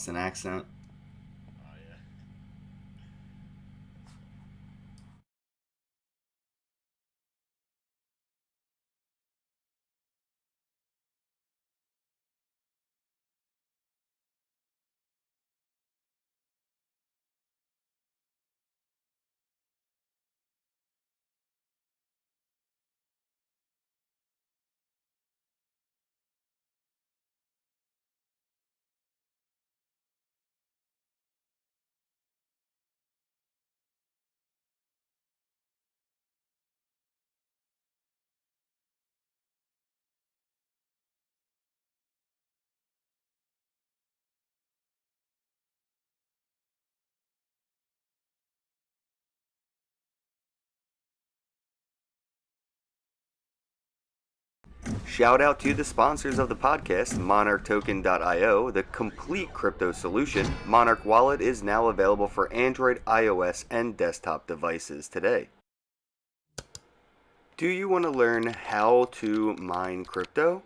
It's an accent. Oh yeah. Shout out to the sponsors of the podcast, MonarchToken.io, the complete crypto solution. Monarch Wallet is now available for Android, iOS, and desktop devices today. Do you want to learn how to mine crypto?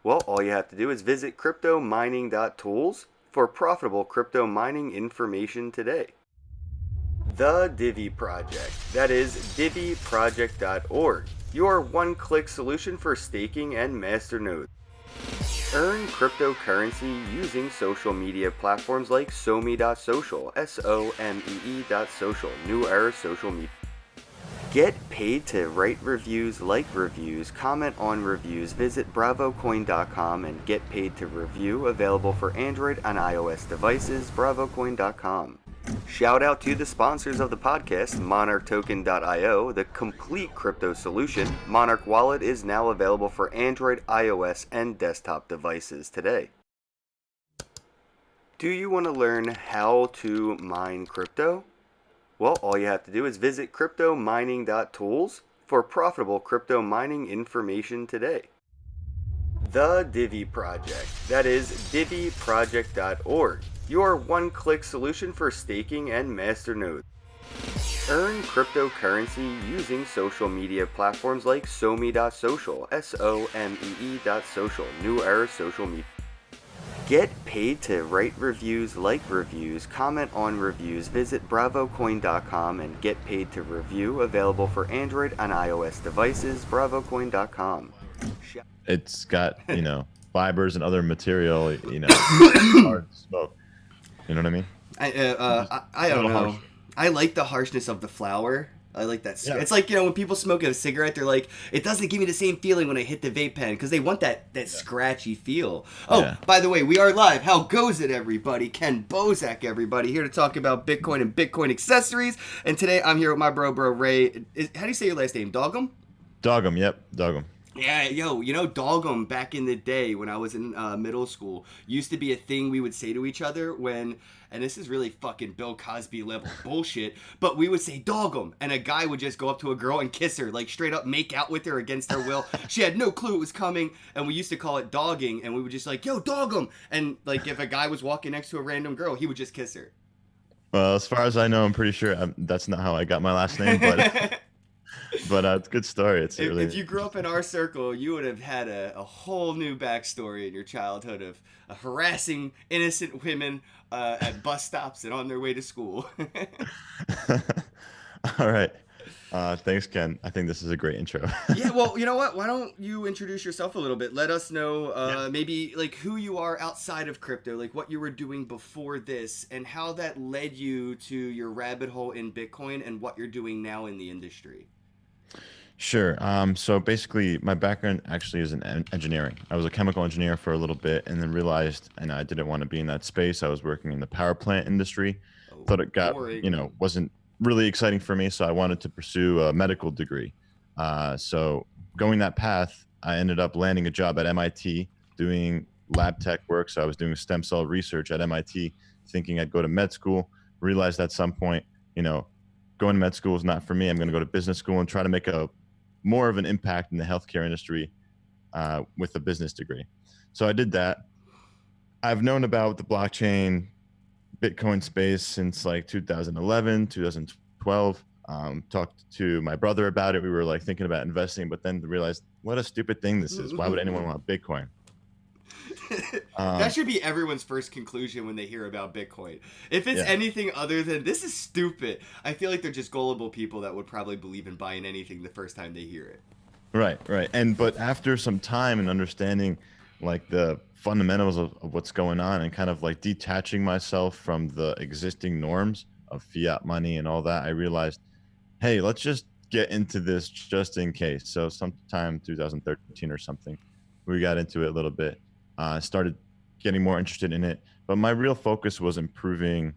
Well, all you have to do is visit cryptomining.tools for profitable crypto mining information today. The Divi Project. That is diviproject.org, your one-click solution for staking and masternodes. Earn cryptocurrency using social media platforms like SoMe.social, SOMEE.social, New Era Social Media. Get paid to write reviews, like reviews, comment on reviews. Visit bravocoin.com and get paid to review. Available for Android and iOS devices. bravocoin.com. Shout out to the sponsors of the podcast, MonarchToken.io, the complete crypto solution. Monarch Wallet is now available for Android, iOS, and desktop devices today. Do you want to learn how to mine crypto? Well, all you have to do is visit cryptomining.tools for profitable crypto mining information today. The Divi Project. That is diviproject.org, your one-click solution for staking and masternodes. Earn cryptocurrency using social media platforms like SoMe.social, SOMEE.social, New Era Social Media. Get paid to write reviews, like reviews, comment on reviews. Visit bravocoin.com and get paid to review. Available for Android and iOS devices. bravocoin.com. It's got fibers and other material. Hard to smoke. You know what I mean? Just I a don't little know. harsher. I like the harshness of the flower. I like that. Yeah. It's like, when people smoke a cigarette, they're like, it doesn't give me the same feeling when I hit the vape pen because they want that scratchy feel. Oh, Yeah. by the way, we are live. How goes it, everybody? Ken Bozak, everybody, here to talk about Bitcoin and Bitcoin accessories. And today I'm here with my bro Ray. How do you say your last name? Dogum? Dogum. Yep. Dogum. Yeah, yo, Dogum back in the day when I was in middle school used to be a thing we would say to each other when, and this is really fucking Bill Cosby level bullshit, but we would say Dogum, and a guy would just go up to a girl and kiss her, like straight up make out with her against her will. She had no clue it was coming, and we used to call it dogging, and we would just like, yo, Dogum, and like if a guy was walking next to a random girl, he would just kiss her. Well, as far as I know, I'm pretty sure that's not how I got my last name, but it's a good story. It's if, really if you grew up in our circle, you would have had a whole new backstory in your childhood of harassing innocent women at bus stops and on their way to school. all right. Thanks, Ken. I think this is a great intro. Yeah, well, you know what? Why don't you introduce yourself a little bit? Let us know Yeah. maybe like who you are outside of crypto, like what you were doing before this, and how that led you to your rabbit hole in Bitcoin and what you're doing now in the industry. Sure. So basically, my background actually is in engineering. I was a chemical engineer for a little bit, and then realized, and I didn't want to be in that space. I was working in the power plant industry. Oh, Thought it got, boring. wasn't really exciting for me, so I wanted to pursue a medical degree. So going that path, I ended up landing a job at MIT doing lab tech work. So I was doing stem cell research at MIT, thinking I'd go to med school. Realized at some point, you know, going to med school is not for me. I'm going to go to business school and try to make a more of an impact in the healthcare industry with a business degree. So I did that. I've known about the blockchain, Bitcoin space since like 2011, 2012. Talked to my brother about it. We were like thinking about investing, but then realized what a stupid thing this is. Why would anyone want Bitcoin? That Um, should be everyone's first conclusion when they hear about Bitcoin. If it's yeah. anything other than this is stupid, I feel like they're just gullible people that would probably believe in buying anything the first time they hear it. Right, right. And but after some time and understanding like the fundamentals of what's going on and kind of like detaching myself from the existing norms of fiat money and all that, I realized, hey, let's just get into this just in case. So sometime 2013 or something, we got into it a little bit. Started getting more interested in it, but my real focus was improving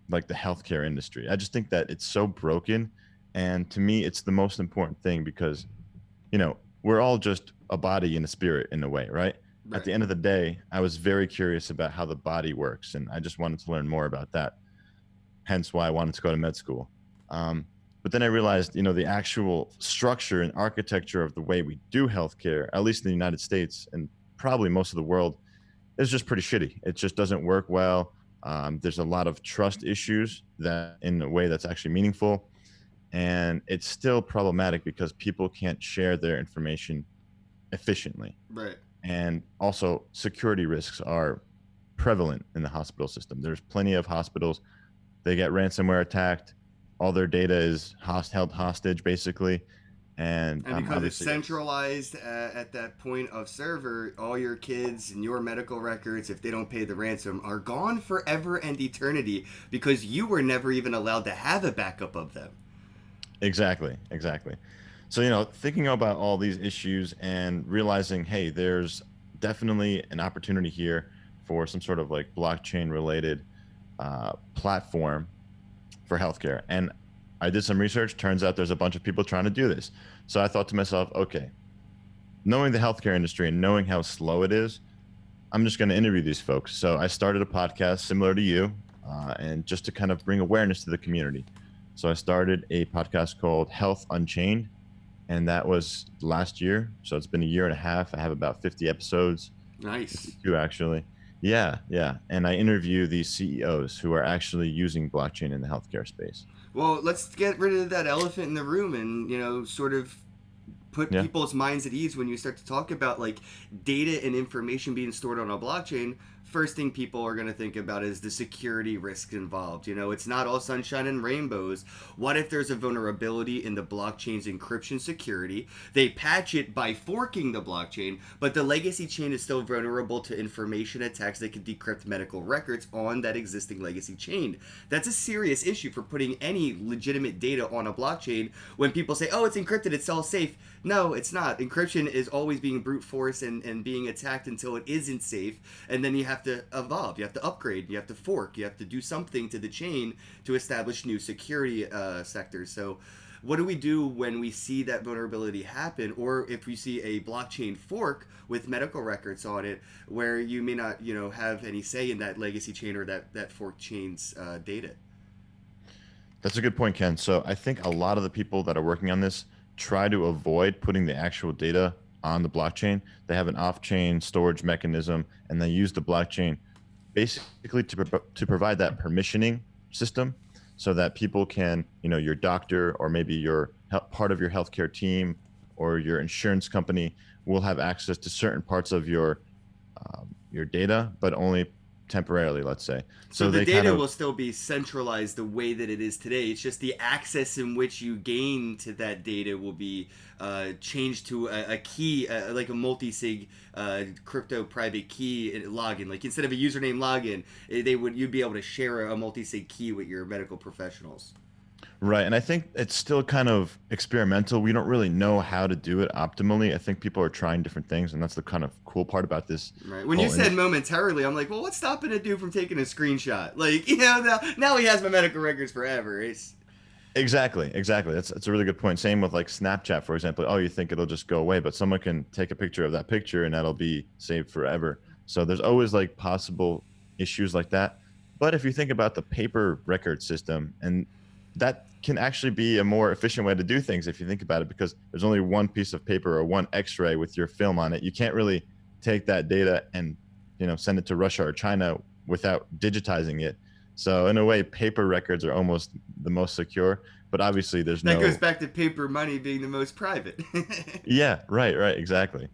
like the healthcare industry. I just think that it's so broken, and to me, it's the most important thing because we're all just a body and a spirit in a way, right? At Right. the end of the day, I was very curious about how the body works, and I just wanted to learn more about that. Hence why I wanted to go to med school. Um, but then I realized, the actual structure and architecture of the way we do healthcare, at least in the United States and probably most of the world, is just pretty shitty. It just doesn't work well. There's a lot of trust issues that, in a way that's actually meaningful, and it's still problematic because people can't share their information efficiently. Right. And also, security risks are prevalent in the hospital system. There's plenty of hospitals, they get ransomware attacked, all their data is held hostage, basically. And And because it's obviously, centralized at that point of server, all your kids and your medical records, if they don't pay the ransom, are gone forever and eternity because you were never even allowed to have a backup of them. exactly, exactly. So, thinking about all these issues and realizing, hey, there's definitely an opportunity here for some sort of like blockchain related platform for healthcare. And I did some research. Turns out there's a bunch of people trying to do this. So I thought to myself, okay, knowing the healthcare industry and knowing how slow it is, I'm just going to interview these folks. So I started a podcast similar to you, and just to kind of bring awareness to the community. So I started a podcast called Health Unchained, and that was last year. So it's been a year and a half. I have about 50 episodes, Nice. 52 actually. Yeah, yeah. And I interview these CEOs who are actually using blockchain in the healthcare space. Well, let's get rid of that elephant in the room and, sort of put Yeah. people's minds at ease when you start to talk about like data and information being stored on a blockchain. First thing people are going to think about is the security risks involved. It's not all sunshine and rainbows. What if there's a vulnerability in the blockchain's encryption security? They patch it by forking the blockchain, but the legacy chain is still vulnerable to information attacks that could decrypt medical records on that existing legacy chain. That's a serious issue for putting any legitimate data on a blockchain when people say, oh, it's encrypted, it's all safe. No, it's not. Encryption is always being brute force and being attacked until it isn't safe, and then you have to evolve, you have to upgrade, you have to fork, you have to do something to the chain to establish new security sectors. So what do we do when we see that vulnerability happen, or if we see a blockchain fork with medical records on it where you may not have any say in that legacy chain or that fork chain's data? That's a good point, Ken. So I think a lot of the people that are working on this try to avoid putting the actual data on the blockchain. They have an off-chain storage mechanism, and they use the blockchain basically to provide that permissioning system, so that people can, your doctor or maybe part of your healthcare team or your insurance company will have access to certain parts of your data, but only temporarily, let's say. So So the they kind data of will still be centralized the way that it is today. It's just the access in which you gain to that data will be changed to a key, like a multi-sig crypto private key login. Like instead of a username login, you'd be able to share a multi-sig key with your medical professionals. Right. And I think it's still kind of experimental. We don't really know how to do it optimally. I think people are trying different things, and that's the kind of cool part about this Right. When you whole said industry. momentarily, I'm like, well, what's stopping a dude from taking a screenshot? Like, now he has my medical records forever. It's Exactly, exactly. That's a really good point. Same with like Snapchat, for example. Oh, you think it'll just go away, but someone can take a picture of that picture and that'll be saved forever. So there's always like possible issues like that. But if you think about the paper record system, and that can actually be a more efficient way to do things if you think about it, because there's only one piece of paper or one X-ray with your film on it. You can't really take that data and send it to Russia or China without digitizing it. So in a way, paper records are almost the most secure, but obviously there's that goes no. back to paper money being the most private. Yeah, right, right, exactly.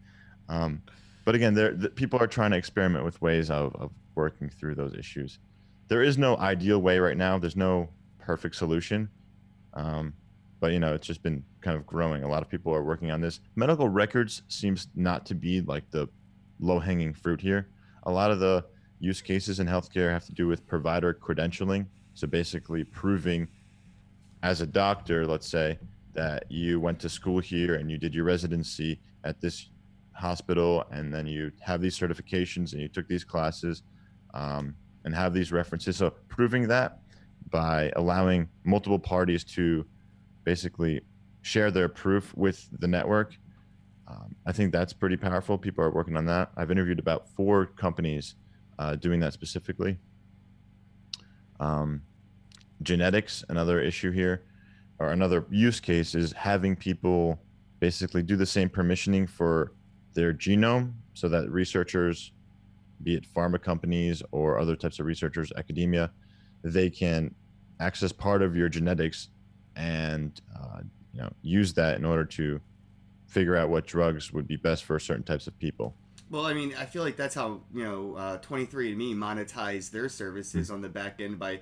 Um, But again, people are trying to experiment with ways of working through those issues. There is no ideal way right now. There's no perfect solution. Um, but it's just been kind of growing. A lot of people are working on this. Medical records seems not to be like the low hanging fruit here. A lot of the use cases in healthcare have to do with provider credentialing. So basically proving as a doctor, let's say, that you went to school here and you did your residency at this hospital, and then you have these certifications and you took these classes, and have these references. So proving that by allowing multiple parties to basically share their proof with the network, I think that's pretty powerful. People are working on that. I've interviewed about 4 companies doing that specifically. Um, Genetics, another issue here, or another use case, is having people basically do the same permissioning for their genome so that researchers, be it pharma companies or other types of researchers, academia, they can access part of your genetics and use that in order to figure out what drugs would be best for certain types of people. Well, I mean, I feel like that's how 23andMe monetize their services on the back end by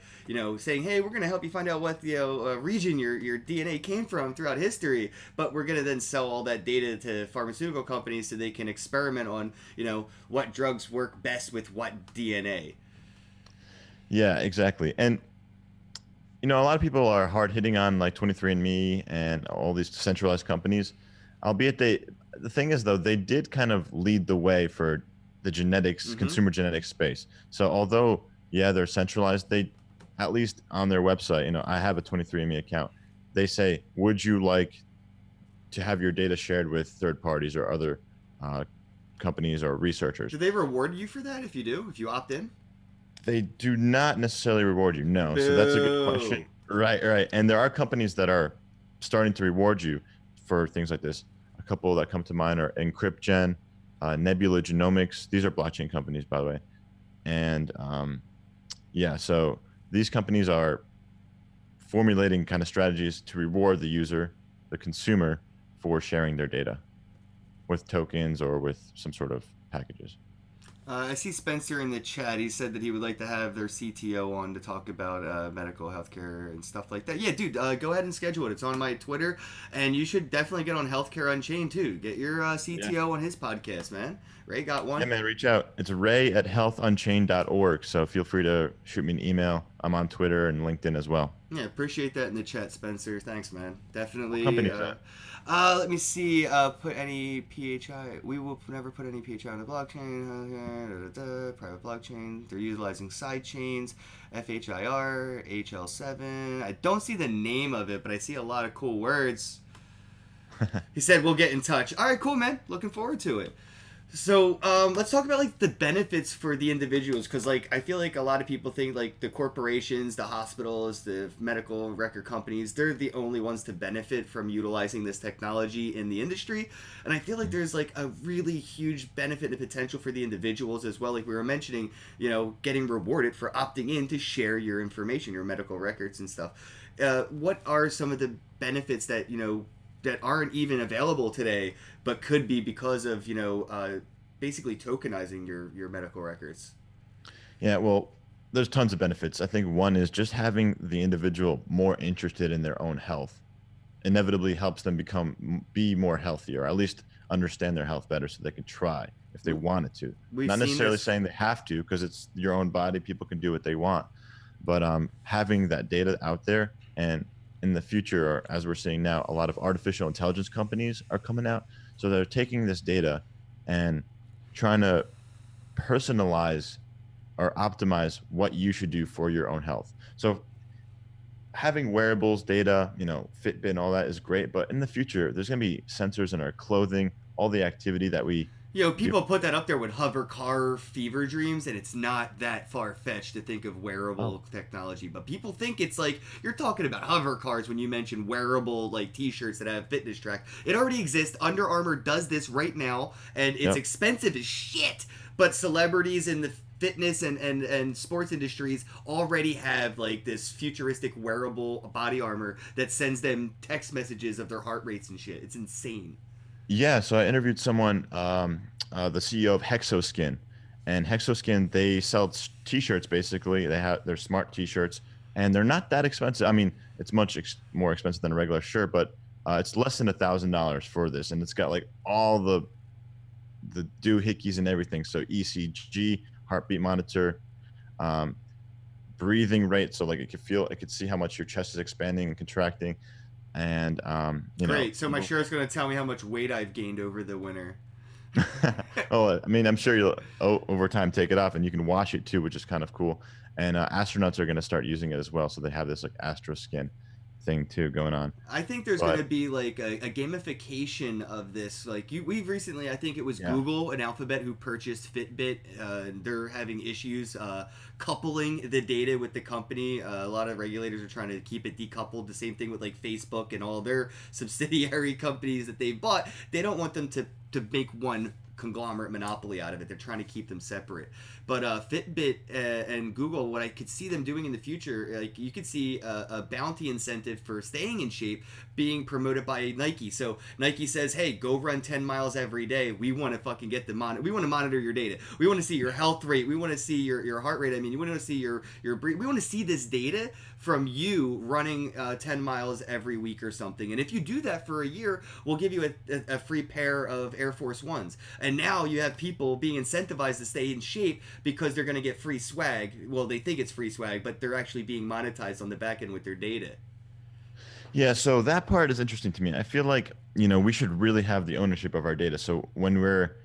saying, hey, we're gonna help you find out what region your DNA came from throughout history, but we're gonna then sell all that data to pharmaceutical companies so they can experiment on what drugs work best with what DNA. Yeah, exactly. And a lot of people are hard hitting on like 23andMe and all these centralized companies, albeit the thing is though, they did kind of lead the way for the genetics, consumer genetics space. So although, yeah, they're centralized, they, at least on their website, I have a 23andMe account. They say, would you like to have your data shared with third parties or other companies or researchers? Do they reward you for that if you opt in? They do not necessarily reward you, no. Boo. So that's a good question. Right. And there are companies that are starting to reward you for things like this. A couple that come to mind are EncryptGen, Nebula Genomics. These are blockchain companies, by the way. And so these companies are formulating kind of strategies to reward the user, the consumer, for sharing their data with tokens or with some sort of packages. I see Spencer in the chat. He said that he would like to have their CTO on to talk about medical healthcare and stuff like that. Yeah, dude, go ahead and schedule it. It's on my Twitter, and you should definitely get on Healthcare Unchained too. Get your CTO on his podcast, man. Ray got one. Yeah, man, reach out. It's ray@healthunchained.org. So feel free to shoot me an email. I'm on Twitter and LinkedIn as well. Yeah, appreciate that in the chat, Spencer. Thanks, man. Definitely. Company Let me see. Put any PHI. We will never put any PHI on the blockchain. Private blockchain. They're utilizing side chains. FHIR, HL7. I don't see the name of it, but I see a lot of cool words. He said we'll get in touch. All right, cool, man. Looking forward to it. So let's talk about like the benefits for the individuals, because like I feel like a lot of people think like the corporations, the hospitals, the medical record companies, they're the only ones to benefit from utilizing this technology in the industry, and I feel like there's like a really huge benefit and potential for the individuals as well. Like we were mentioning, getting rewarded for opting in to share your information, your medical records and stuff. What are some of the benefits that that aren't even available today, but could be because of basically tokenizing your medical records? Yeah, well, there's tons of benefits. I think one is just having the individual more interested in their own health inevitably helps them be more healthy, or at least understand their health better, so they can try if they wanted to. Not necessarily saying they have to, because it's your own body. People can do what they want, but having that data out there, and in the future, or as we're seeing now, a lot of artificial intelligence companies are coming out. So they're taking this data and trying to personalize or optimize what you should do for your own health. So having wearables data, Fitbit and all that is great, but in the future, there's going to be sensors in our clothing, all the activity that we people put that up there with hover car fever dreams, and it's not that far-fetched to think of wearable technology. But people think it's like, you're talking about hover cars when you mention wearable like t-shirts that have fitness track. It already exists. Under Armour does this right now, and it's expensive as shit. But celebrities in the fitness and sports industries already have like this futuristic wearable body armor that sends them text messages of their heart rates and shit. It's insane. Yeah, so I interviewed someone, the CEO of Hexoskin, and Hexoskin, they sell t-shirts basically. They're smart t-shirts, and they're not that expensive. I mean, it's much more expensive than a regular shirt, but it's less than $1,000 for this, and it's got like all the doohickeys and everything. So ECG, heartbeat monitor, um, breathing rate, so like it could see how much your chest is expanding and contracting, and Great. So my shirt's gonna tell me how much weight I've gained over the winter. Oh, I mean, I'm sure you'll over time take it off, and you can wash it too, which is kind of cool. And astronauts are going to start using it as well, so they have this like astro skin thing too going on. I think there's going to But be like a gamification of this. Like we've recently, I think it was yeah, Google and Alphabet who purchased Fitbit. They're having issues coupling the data with the company. A lot of regulators are trying to keep it decoupled. The same thing with like Facebook and all their subsidiary companies that they bought. They don't want them to make one conglomerate monopoly out of it. They're trying to keep them separate. But Fitbit and Google, what I could see them doing in the future, like you could see a bounty incentive for staying in shape being promoted by Nike. So Nike says, "Hey, go run 10 miles every day. We want to fucking get the we want to monitor your data. We want to see your health rate. We want to see your heart rate. I mean, you want to see your breathe. We want to see this data from you running 10 miles every week or something. And if you do that for a year, we'll give you a free pair of Air Force Ones." And now you have people being incentivized to stay in shape because they're going to get free swag. Well, they think it's free swag, but they're actually being monetized on the back end with their data. yeah. So that part is interesting to me. I feel like we should really have the ownership of our data. So when we're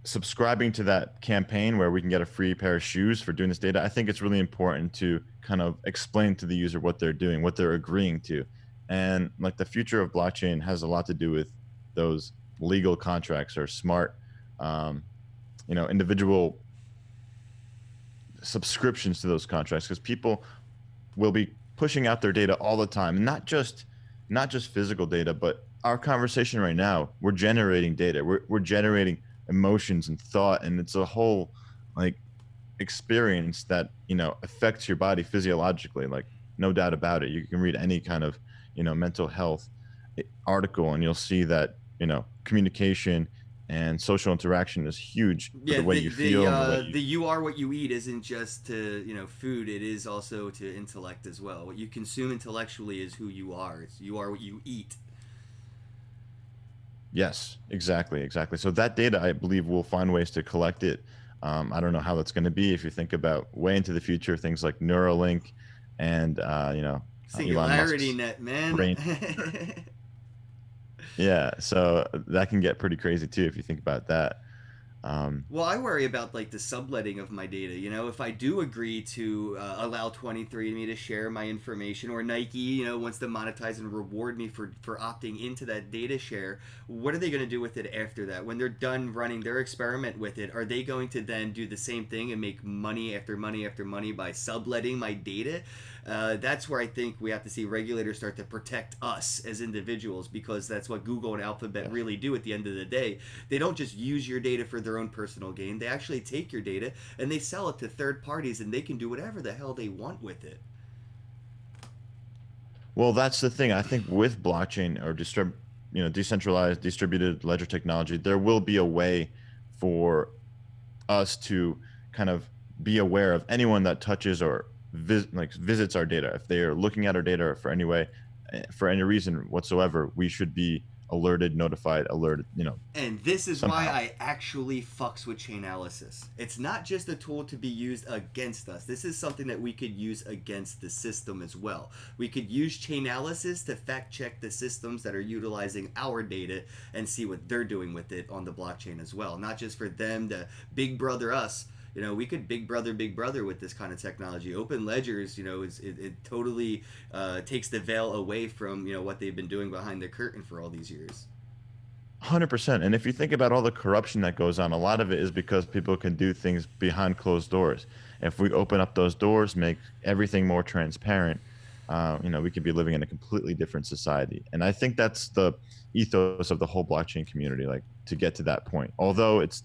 subscribing to that campaign where we can get a free pair of shoes for doing this data, I think it's really important to kind of explain to the user what they're doing, what they're agreeing to. And like the future of blockchain has a lot to do with those legal contracts or smart, um, individual subscriptions to those contracts, because people will be pushing out their data all the time, not just physical data, but our conversation right now, we're generating data, we're generating emotions and thought, and it's a whole like experience that affects your body physiologically, like no doubt about it. You can read any kind of mental health article, and you'll see that communication and social interaction is huge for Yeah, the way you feel and the way you. the you are what you eat isn't just to food. It is also to intellect as well. What you consume intellectually is who you are. It's you are what you eat. Yes, exactly. So that data, I believe, we'll find ways to collect it. I don't know how that's going to be. If you think about way into the future, things like Neuralink and Elon Singularity Musk's net, man. brain. Yeah, so that can get pretty crazy too if you think about that. Um, Well, I worry about like the subletting of my data. If I do agree to allow 23andMe to share my information, or Nike, wants to monetize and reward me for opting into that data share, what are they going to do with it after that? When they're done running their experiment with it, are they going to then do the same thing and make money after money after money by subletting my data? That's where I think we have to see regulators start to protect us as individuals, because that's what Google and Alphabet yes. really do at the end of the day. They don't just use your data for their own personal gain. They actually take your data and they sell it to third parties, and they can do whatever the hell they want with it. Well, that's the thing. I think with blockchain or decentralized distributed ledger technology, there will be a way for us to kind of be aware of anyone that touches or visits our data. If they are looking at our data for any way, for any reason whatsoever, we should be alerted, notified, alerted, And this is why somehow. I actually fucks with Chainalysis. It's not just a tool to be used against us. This is something that we could use against the system as well. We could use Chainalysis to fact check the systems that are utilizing our data and see what they're doing with it on the blockchain as well. Not just for them to big brother us. We could big brother with this kind of technology. Open ledgers, it totally takes the veil away from what they've been doing behind the curtain for all these years. 100%. And if you think about all the corruption that goes on, a lot of it is because people can do things behind closed doors. If we open up those doors, make everything more transparent, we could be living in a completely different society. And I think that's the ethos of the whole blockchain community, like to get to that point. Although it's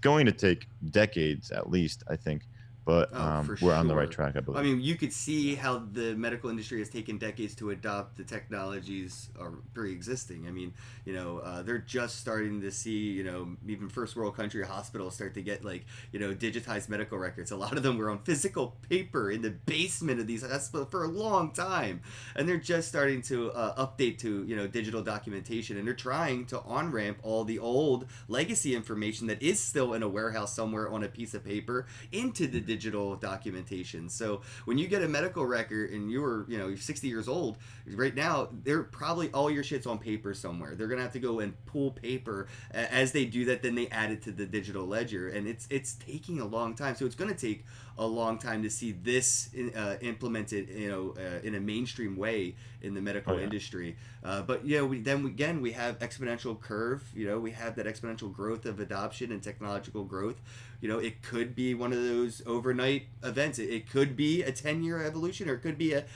going to take decades at least, I think, but Oh, for we're on the right sure. track, I I believe. mean, you could see how the medical industry has taken decades to adopt the technologies are pre-existing. I mean, they're just starting to see, even first world country hospitals start to get like, digitized medical records. A lot of them were on physical paper in the basement of these hospitals for a long time, and they're just starting to update to, digital documentation, and they're trying to on ramp all the old legacy information that is still in a warehouse somewhere on a piece of paper into the Mhm. digital documentation. So when you get a medical record and you're 60 years old, right now they're probably all your shit's on paper somewhere. They're gonna have to go and pull paper as they do that. Then they add it to the digital ledger, and it's taking a long time. So it's gonna take a long time to see this implemented, in a mainstream way in the Oh medical yeah. industry. But again we have exponential curve. We have that exponential growth of adoption and technological growth. It could be one of those overnight events. It could be a 10-year evolution, or it could be it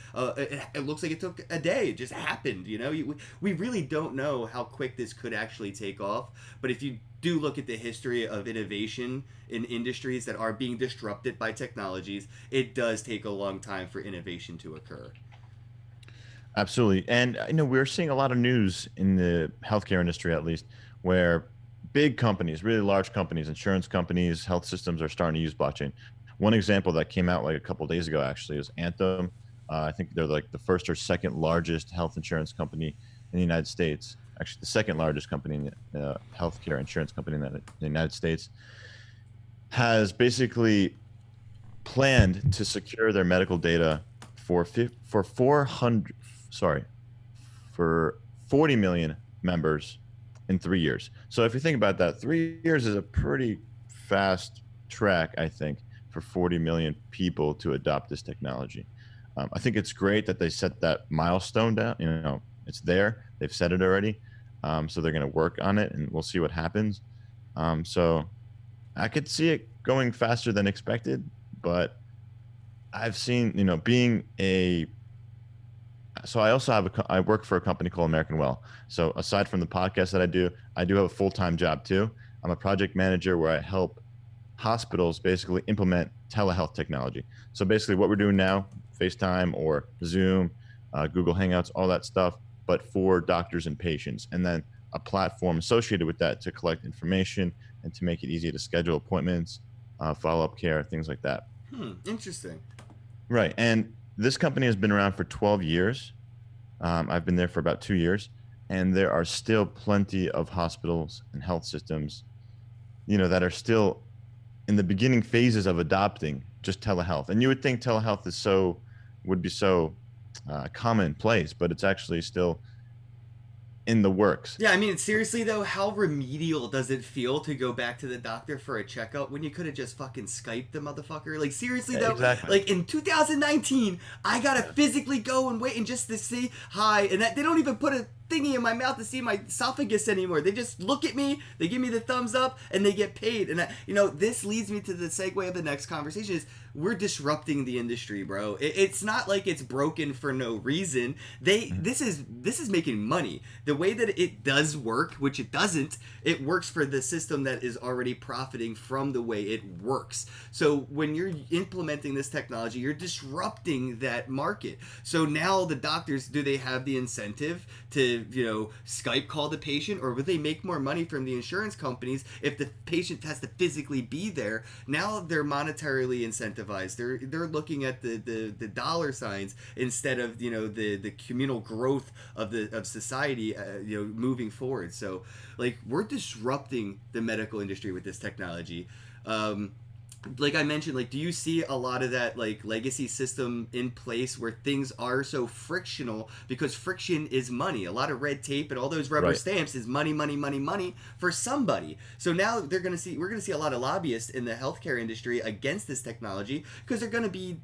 looks like it took a day. It just happened. We really don't know how quick this could actually take off. But if you do look at the history of innovation in industries that are being disrupted by technologies, it does take a long time for innovation to occur. Absolutely. And we're seeing a lot of news in the healthcare industry, at least, where big companies, really large companies, insurance companies, health systems are starting to use blockchain. One example that came out like a couple of days ago actually is Anthem. I think they're like the first or second largest health insurance company in the United States. Actually, the second largest company in the healthcare insurance company in the United States has basically planned to secure their medical data for 400 sorry for 40 million members in 3 years. So if you think about that, 3 years is a pretty fast track, I think, for 40 million people to adopt this technology. I think it's great that they set that milestone down. It's there. They've said it already. So they're going to work on it, and we'll see what happens. So I could see it going faster than expected, but I've seen, being a so I also have I work for a company called American Well. So aside from the podcast that I do have a full-time job too. I'm a project manager where I help hospitals basically implement telehealth technology. So basically what we're doing now, FaceTime or Zoom, Google Hangouts, all that stuff, but for doctors and patients. And then a platform associated with that to collect information and to make it easy to schedule appointments, follow-up care, things like that. Interesting. Right. And this company has been around for 12 years. I've been there for about 2 years, and there are still plenty of hospitals and health systems, that are still in the beginning phases of adopting just telehealth. And you would think telehealth would be so commonplace, but it's actually still in the works. Yeah, I mean, seriously though, how remedial does it feel to go back to the doctor for a checkup when you could have just fucking Skyped the motherfucker? Like, seriously though, Exactly. like in 2019, I gotta Yeah. physically go and wait and just to say hi, and that they don't even put a thingy in my mouth to see my esophagus anymore. They just look at me, they give me the thumbs up, and they get paid. And this leads me to the segue of the next conversation: is we're disrupting the industry, bro. It's not like it's broken for no reason. Mhm. This is making money. The way that it does work, which it doesn't, it works for the system that is already profiting from the way it works. So when you're implementing this technology, you're disrupting that market. So now the doctors, do they have the incentive to Skype call the patient, or would they make more money from the insurance companies if the patient has to physically be there? Now they're monetarily incentivized. They're looking at the dollar signs instead of the communal growth of society, moving forward. So like, we're disrupting the medical industry with this technology. Like I mentioned, like, do you see a lot of that like legacy system in place where things are so frictional because friction is money? A lot of red tape and all those rubber Right. stamps is money, money, money, money for somebody. So now we're gonna see a lot of lobbyists in the healthcare industry against this technology because they're gonna be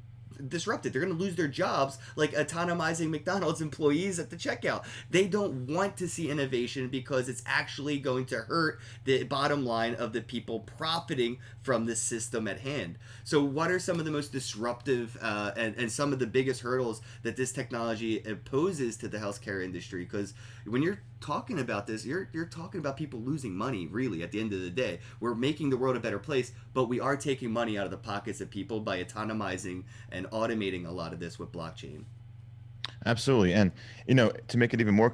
disrupted. They're going to lose their jobs, like autonomizing McDonald's employees at the checkout. They don't want to see innovation because it's actually going to hurt the bottom line of the people profiting from the system at hand. So, what are some of the most disruptive and some of the biggest hurdles that this technology poses to the healthcare industry? Because when you're talking about this, you're talking about people losing money, really, at the end of the day. We're making the world a better place, but we are taking money out of the pockets of people by autonomizing and automating a lot of this with blockchain. Absolutely. And, to make it even more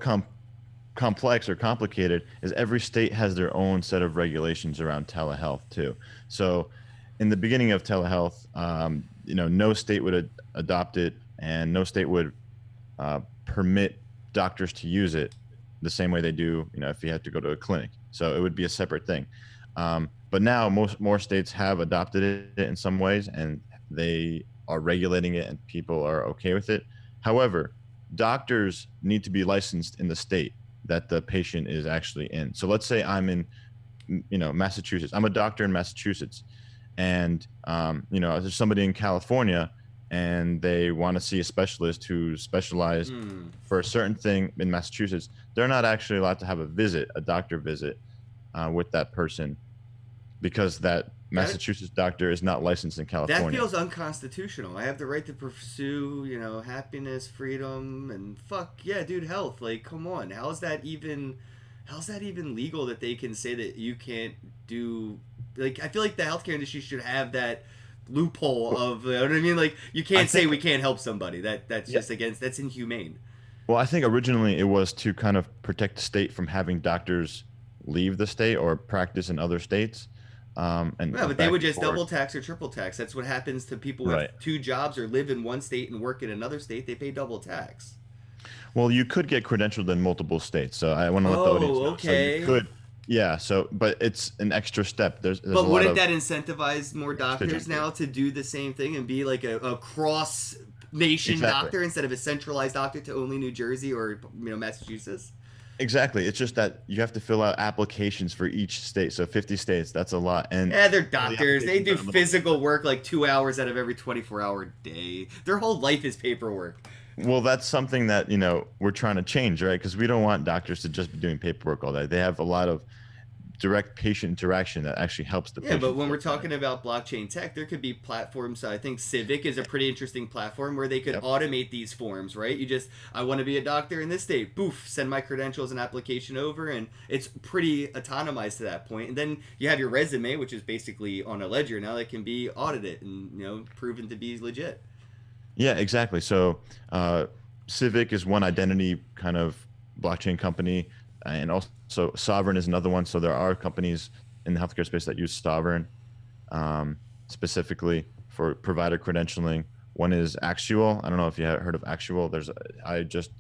complex or complicated, is every state has their own set of regulations around telehealth too. So in the beginning of telehealth, no state would adopt it, and no state would permit doctors to use it the same way they do, if you had to go to a clinic. So it would be a separate thing. But now more states have adopted it in some ways, and they are regulating it, and people are okay with it. However, doctors need to be licensed in the state that the patient is actually in. So let's say I'm in, Massachusetts. I'm a doctor in Massachusetts, and there's somebody in California, and they want to see a specialist who's specialized for a certain thing in Massachusetts. They're not actually allowed to have a doctor visit with that person, because that Massachusetts doctor is not licensed in California. That feels unconstitutional. I have the right to pursue, happiness, freedom, and fuck yeah, dude, health. Like, come on, how's that even legal that they can say that you can't do? Like, I feel like the healthcare industry should have that loophole of, you know what I mean? Like, you can't say we can't help somebody. That's just that's inhumane. Well, I think originally it was to kind of protect the state from having doctors leave the state or practice in other states. But they would just double tax or triple tax. That's what happens to people with two jobs or live in one state and work in another state. They pay double tax. Well, you could get credentialed in multiple states, so I want to let the audience know. Okay. So you could, yeah. So, but it's an extra step. There's but wouldn't that incentivize more doctors now to do the same thing and be like a cross nation doctor instead of a centralized doctor to only New Jersey or Massachusetts? Exactly. It's just that you have to fill out applications for each state. So 50 states, that's a lot. And they're doctors. They do physical work like 2 hours out of every 24-hour day. Their whole life is paperwork. Well, that's something that, we're trying to change, right? Because we don't want doctors to just be doing paperwork all day. They have a lot of direct patient interaction that actually helps the patient. Yeah, but when we're talking about blockchain tech, there could be platforms. I think Civic is a pretty interesting platform where they could automate these forms, right? I want to be a doctor in this state. Boof, send my credentials and application over, and it's pretty autonomized to that point. And then you have your resume, which is basically on a ledger now that can be audited and proven to be legit. Yeah, exactly. So Civic is one identity kind of blockchain company, and also Sovereign is another one. So there are companies in the healthcare space that use Sovereign specifically for provider credentialing. One is Actual. I don't know if you have heard of Actual. I just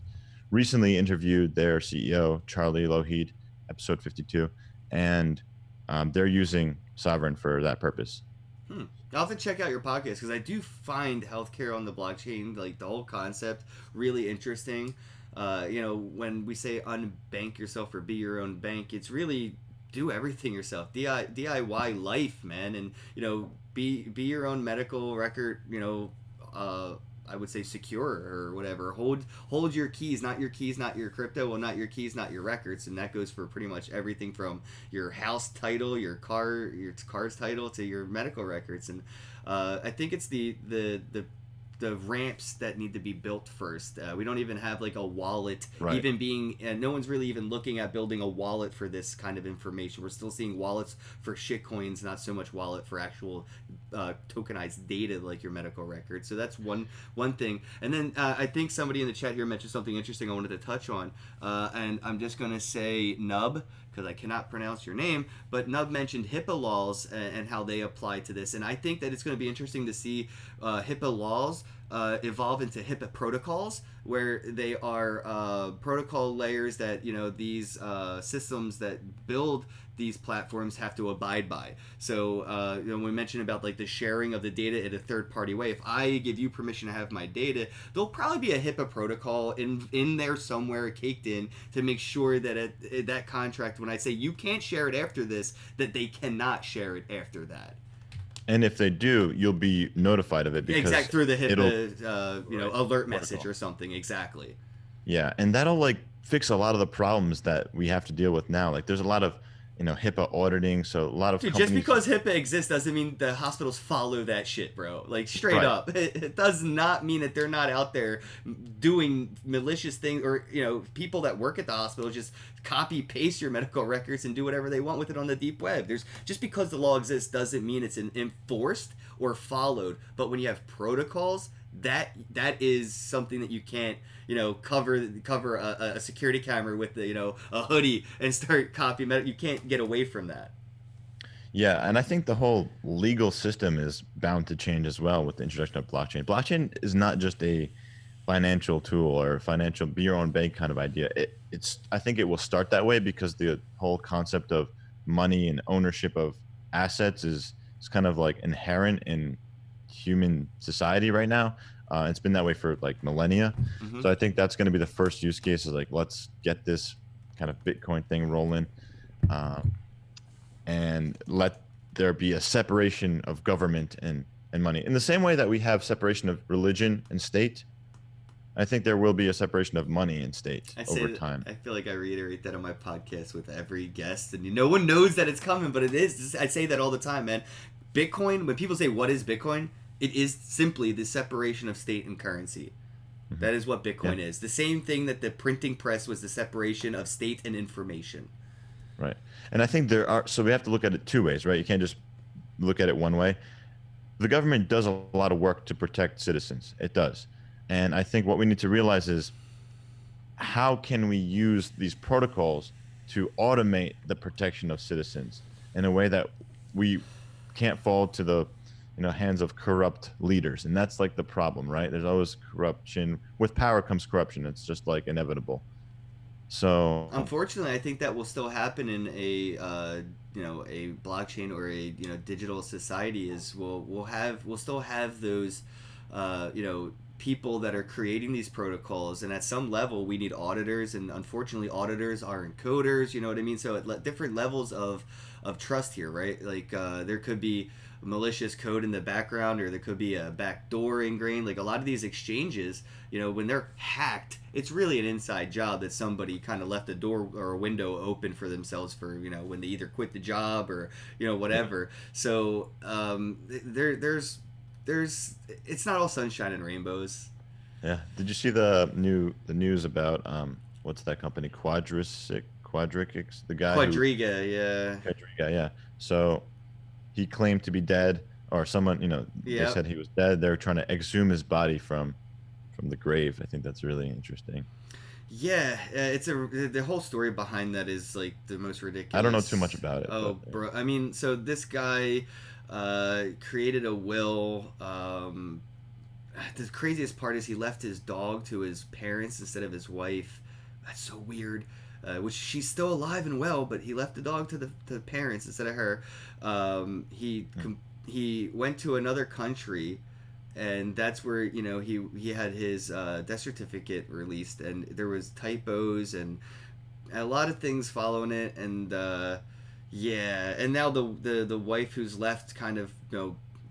recently interviewed their CEO, Charlie Lougheed, episode 52, and they're using Sovereign for that purpose. I'll have to check out your podcast because I do find healthcare on the blockchain, like the whole concept, really interesting. When we say unbank yourself or be your own bank, it's really do everything yourself. DIY life, man, and be your own medical record. I would say secure or whatever. Hold your keys, not your crypto. Well, not your keys, not your records, and that goes for pretty much everything from your house title, your car's title, to your medical records. And I think it's the ramps that need to be built first. We don't even have like a wallet, even being, no one's really even looking at building a wallet for this kind of information. We're still seeing wallets for shit coins, not so much wallet for actual tokenized data like your medical record. So that's one thing. And then I think somebody in the chat here mentioned something interesting I wanted to touch on, and I'm just going to say Nub, because I cannot pronounce your name, but Nub mentioned HIPAA laws and how they apply to this. And I think that it's going to be interesting to see HIPAA laws evolve into HIPAA protocols, where they are protocol layers that these systems that build these platforms have to abide by. So we mentioned about like the sharing of the data in a third-party way. If I give you permission to have my data, there'll probably be a HIPAA protocol in there somewhere caked in to make sure that that contract, when I say you can't share it after this, that they cannot share it after that. And if they do, you'll be notified of it Exact because through the it'll HIPAA, right alert message protocol. or something. Exactly. Yeah, and that'll like fix a lot of the problems that we have to deal with now. Like there's a lot of, HIPAA auditing, so a lot of Dude, just companies because HIPAA exists doesn't mean the hospitals follow that shit, bro. Like, straight right. up. It does not mean that they're not out there doing malicious things, or, people that work at the hospital just copy paste your medical records and do whatever they want with it on the deep web. Just because the law exists doesn't mean it's enforced or followed. But when you have protocols, that is something that you can't, cover a security camera with a hoodie and start copying. You can't get away from that. Yeah, and I think the whole legal system is bound to change as well with the introduction of blockchain. Blockchain is not just a financial tool or financial be your own bank kind of idea. It's I think it will start that way because the whole concept of money and ownership of assets is kind of like inherent in human society right now. It's been that way for like millennia. Mm-hmm. So I think that's going to be the first use case is like let's get this kind of Bitcoin thing rolling. Um, and let there be a separation of government and money. In the same way that we have separation of religion and state, I think there will be a separation of money and state I say over that, time. I feel like I reiterate that on my podcast with every guest, and no one knows that it's coming, but it is. I say that all the time, man. Bitcoin. When people say what is Bitcoin, it is simply the separation of state and currency. Mhm. That is what Yeah, Bitcoin is. The same thing that the printing press was the separation of state and information. right. And I think there are, so we have to look at it two ways, right? You can't just look at it one way. The government does a lot of work to protect citizens. It does. And I think what we need to realize is how can we use these protocols to automate the protection of citizens in a way that we can't fall to the hands of corrupt leaders, and that's like the problem, right? There's always corruption. With power comes corruption. It's just like inevitable. So Unfortunately, I think that will still happen in a blockchain or a digital society. Is we'll still have those people that are creating these protocols, and at some level we need auditors, and unfortunately auditors are encoders. You know what I mean? So at different levels of trust here, right? Like there could be malicious code in the background, or there could be a backdoor ingrained. Like a lot of these exchanges, when they're hacked, it's really an inside job that somebody kind of left a door or a window open for themselves for when they either quit the job or yeah, whatever. So there's it's not all sunshine and rainbows. yeah. Did you see the news about what's that company Quadrix, the guy who Quadriga, yeah, Quadriga, yeah. So he claimed to be dead, or someone, they yeah. said he was dead. They're trying to exhume his body from the grave. I think that's really interesting. Yeah, it's the whole story behind that is like the most I don't know too much ridiculous. about it, Oh, but yeah. bro. I mean, so this guy created a will. The craziest part is he left his dog to his parents instead of his wife. That's so weird. Which she's still alive and well, but he left the dog to the parents instead of her. Hmm. He went to another country, and that's where he had his death certificate released, and there was typos and a lot of things following it, and yeah, and now the wife who's left kind of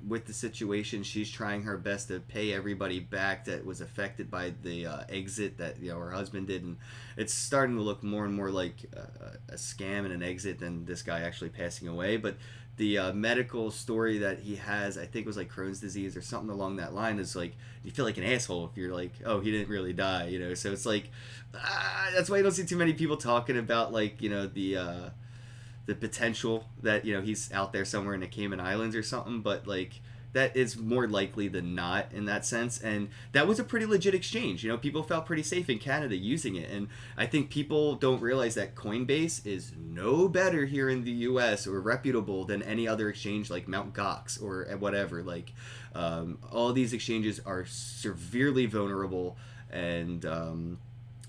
with the situation, she's trying her best to pay everybody back that was affected by the exit that her husband did, and it's starting to look more and more like a scam and an exit than this guy actually passing away. But the medical story that he has, I think, was like Crohn's disease or something along that line. Is like you feel like an asshole if you're like, oh, he didn't really die. So it's like that's why you don't see too many people talking about like the potential that he's out there somewhere in the Cayman Islands or something, but like that is more likely than not in that sense. And that was a pretty legit exchange. People felt pretty safe in Canada using it, and I think people don't realize that Coinbase is no better here in the U.S. or reputable than any other exchange like Mt. Gox or whatever. Like all these exchanges are severely vulnerable, and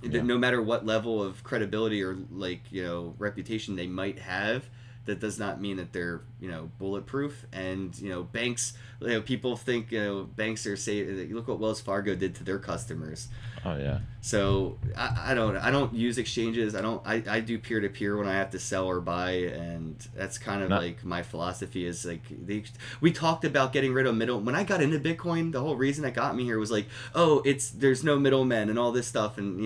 Yeah. no matter what level of credibility or like reputation they might have, that does not mean that they're, bulletproof. And, banks, people think, banks are say, look what Wells Fargo did to their customers. Oh yeah. So I don't use exchanges. I do peer to peer when I have to sell or buy, and that's kind of Not like my philosophy is like we talked about getting rid of middle. When I got into Bitcoin, the whole reason that got me here was like, oh, there's no middlemen and all this stuff, and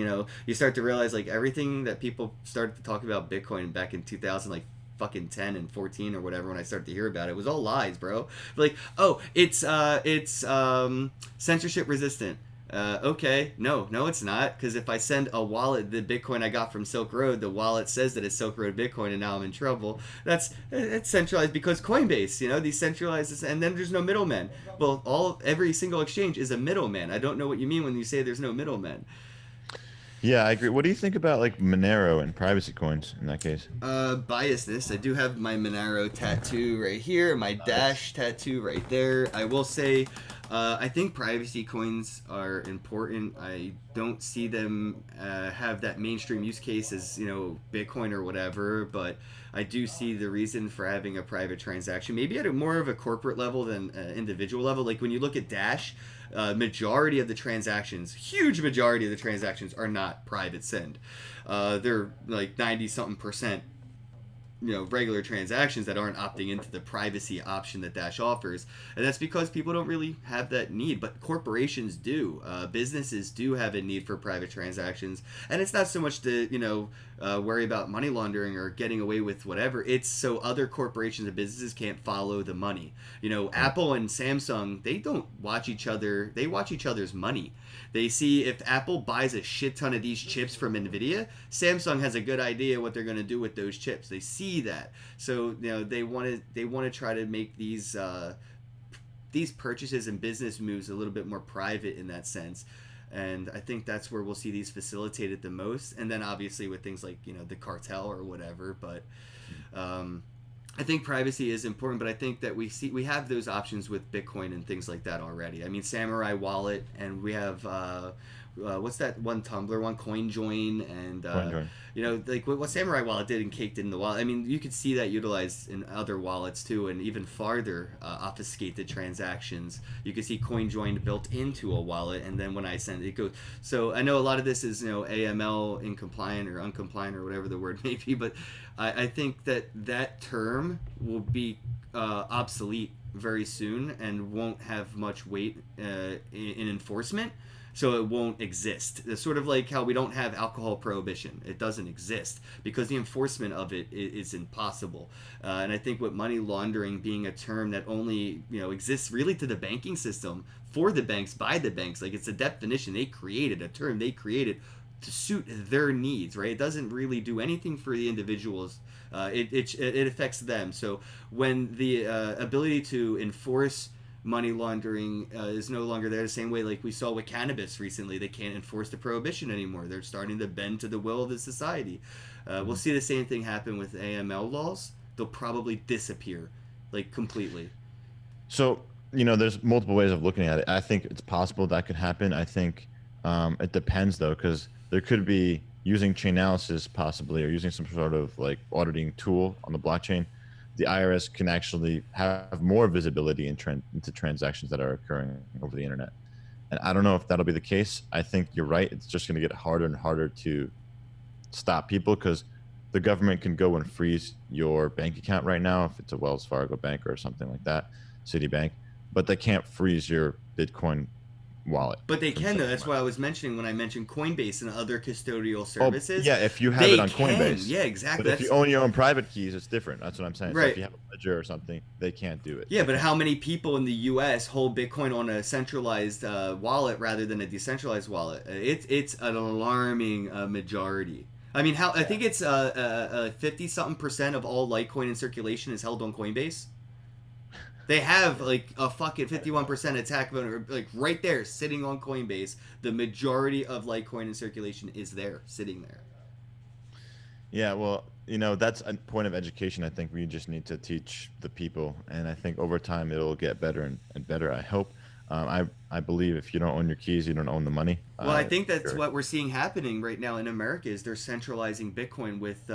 you start to realize like everything that people started to talk about Bitcoin back in 2000, like fucking 10 and 14 or whatever, when I started to hear about it was all lies, bro. Like, oh, it's censorship resistant. Okay, no, it's not. Because if I send a wallet, the Bitcoin I got from Silk Road, the wallet says that it's Silk Road Bitcoin, and now I'm in trouble. It's centralized because Coinbase, decentralizes, and then there's no middleman. Well, every single exchange is a middleman. I don't know what you mean when you say there's no middleman. Yeah, I agree. What do you think about like Monero and privacy coins in that case? Biasness. I do have my Monero tattoo right here, my Nice. Dash tattoo right there. I will say, I think privacy coins are important. I don't see them have that mainstream use case as Bitcoin or whatever, but I do see the reason for having a private transaction, maybe at a more of a corporate level than individual level. Like when you look at Dash, majority of the transactions, huge majority of the transactions are not private send. They're like 90 something percent regular transactions that aren't opting into the privacy option that Dash offers, and that's because people don't really have that need. But corporations do, businesses do have a need for private transactions, and it's not so much to worry about money laundering or getting away with whatever. It's so other corporations and businesses can't follow the money. Right. Apple and Samsung, they don't watch each other; they watch each other's money. They see if Apple buys a shit ton of these chips from Nvidia, Samsung has a good idea what they're going to do with those chips. They see that, so they want to try to make these purchases and business moves a little bit more private in that sense. And I think that's where we'll see these facilitated the most. And then obviously with things like the cartel or whatever, but um, I think privacy is important, but I think that we have those options with Bitcoin and things like that already. I mean, Samurai Wallet, and we have what's that one Tumblr one, CoinJoin, and CoinJoin. like what Samurai Wallet did and caked in the wallet. I mean, you could see that utilized in other wallets too, and even farther obfuscated transactions. You could see CoinJoin built into a wallet, and then when I send it goes. So I know a lot of this is AML incompliant or uncompliant or whatever the word may be, but I think that term will be obsolete very soon and won't have much weight in enforcement. So it won't exist. It's sort of like how we don't have alcohol prohibition. It doesn't exist because the enforcement of it is impossible. And I think with money laundering being a term that only exists really to the banking system, for the banks, by the banks, like it's a definition they created, a term they created to suit their needs, right? It doesn't really do anything for the individuals. It affects them. So when the ability to enforce money laundering is no longer there the same way like we saw with cannabis recently, they can't enforce the prohibition anymore. They're starting to bend to the will of the society. We'll see the same thing happen with AML laws. They'll probably disappear, like completely. So, there's multiple ways of looking at it. I think it's possible that could happen. I think it depends though, because there could be using chain analysis possibly, or using some sort of like auditing tool on the blockchain. The IRS can actually have more visibility into transactions that are occurring over the internet. And I don't know if that'll be the case. I think you're right. It's just going to get harder and harder to stop people because the government can go and freeze your bank account right now if it's a Wells Fargo bank or something like that, Citibank, but they can't freeze your Bitcoin wallet But they from can though. sending That's money. what I was mentioning when I mentioned Coinbase and other custodial Oh, services. yeah, if you have it They on can. Coinbase. Yeah, But exactly. if you That's own your own private keys, it's different. That's what I'm saying. So if right. you have a ledger or something, they can't do it. Yeah, They but can't. how many people in the U.S. hold Bitcoin on a centralized wallet rather than a decentralized wallet? It's an alarming majority. I mean, how I think it's 50 something percent of all Litecoin in circulation is held on Coinbase. They have like a fucking 51% attack vote, like right there, sitting on Coinbase. The majority of Litecoin in circulation is there, sitting there. Yeah, well, that's a point of education I think we just need to teach the people. And I think over time it'll get better and better, I hope. I believe if you don't own your keys, you don't own the money. Well, I think that's Sure. what we're seeing happening right now in America is they're centralizing Bitcoin with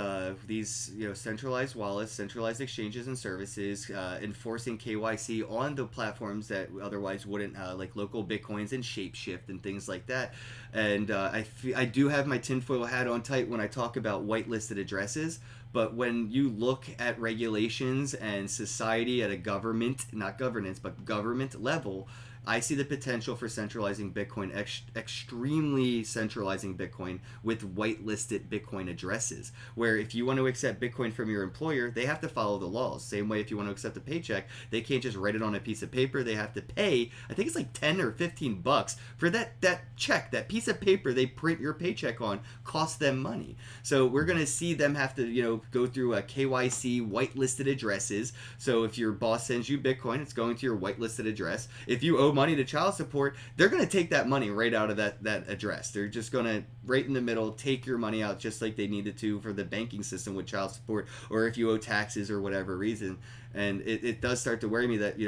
these centralized wallets, centralized exchanges and services, enforcing KYC on the platforms that otherwise wouldn't, like local Bitcoins and Shapeshift and things like that. And I do have my tinfoil hat on tight when I talk about whitelisted addresses. But when you look at regulations and society at a government, not governance, but government level, I see the potential for centralizing Bitcoin, extremely centralizing Bitcoin with whitelisted Bitcoin addresses. Where if you want to accept Bitcoin from your employer, they have to follow the laws. Same way if you want to accept a paycheck, they can't just write it on a piece of paper. They have to pay, I think it's like 10 or 15 bucks for that check, that piece of paper they print your paycheck on costs them money. So we're going to see them have to, go through a KYC whitelisted addresses. So if your boss sends you Bitcoin, it's going to your whitelisted address. If you owe money to child support, they're going to take that money right out of that address. They're just going to, right in the middle, take your money out just like they needed to for the banking system with child support, or if you owe taxes or whatever reason. And it does start to worry me that,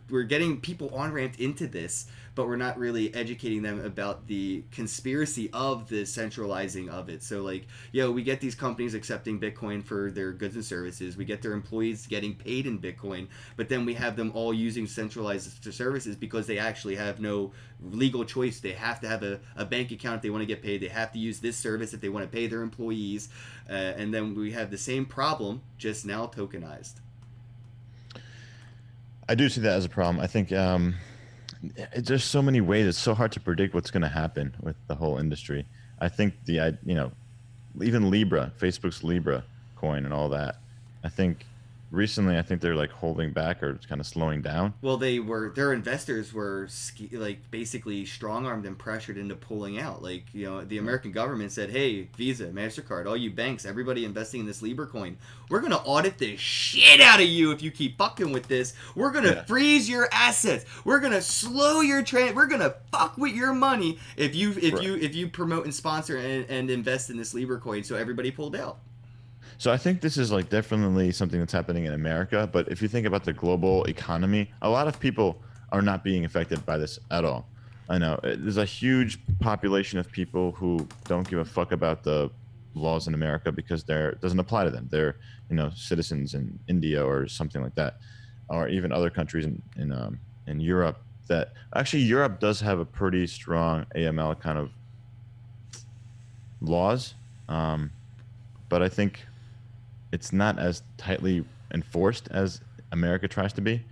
we're getting people on ramped into this, but we're not really educating them about the conspiracy of the centralizing of it. So, like, we get these companies accepting Bitcoin for their goods and services. We get their employees getting paid in Bitcoin, but then we have them all using centralized services because they actually have no legal choice. They have to have a bank account if they want to get paid. They have to use this service if they want to pay their employees. And then we have the same problem, just now tokenized. I do see that as a problem. I think it's just so many ways. It's so hard to predict what's going to happen with the whole industry. I think even Libra, Facebook's Libra coin and all that. I think recently, I think they're like holding back or kind of slowing down. Well, their investors were like basically strong armed and pressured into pulling out. Like, the American government said, "Hey, Visa, Mastercard, all you banks, everybody investing in this Libra coin, we're gonna audit the shit out of you if you keep fucking with this. We're gonna freeze your assets. We're gonna slow your trend. We're gonna fuck with your money if you promote and sponsor and invest in this Libra coin." So everybody pulled out. So I think this is like definitely something that's happening in America. But if you think about the global economy, a lot of people are not being affected by this at all. I know there's a huge population of people who don't give a fuck about the laws in America because it doesn't apply to them. They're citizens in India or something like that, or even other countries in Europe. That actually Europe does have a pretty strong AML kind of laws, but I think it's not as tightly enforced as America tries to be.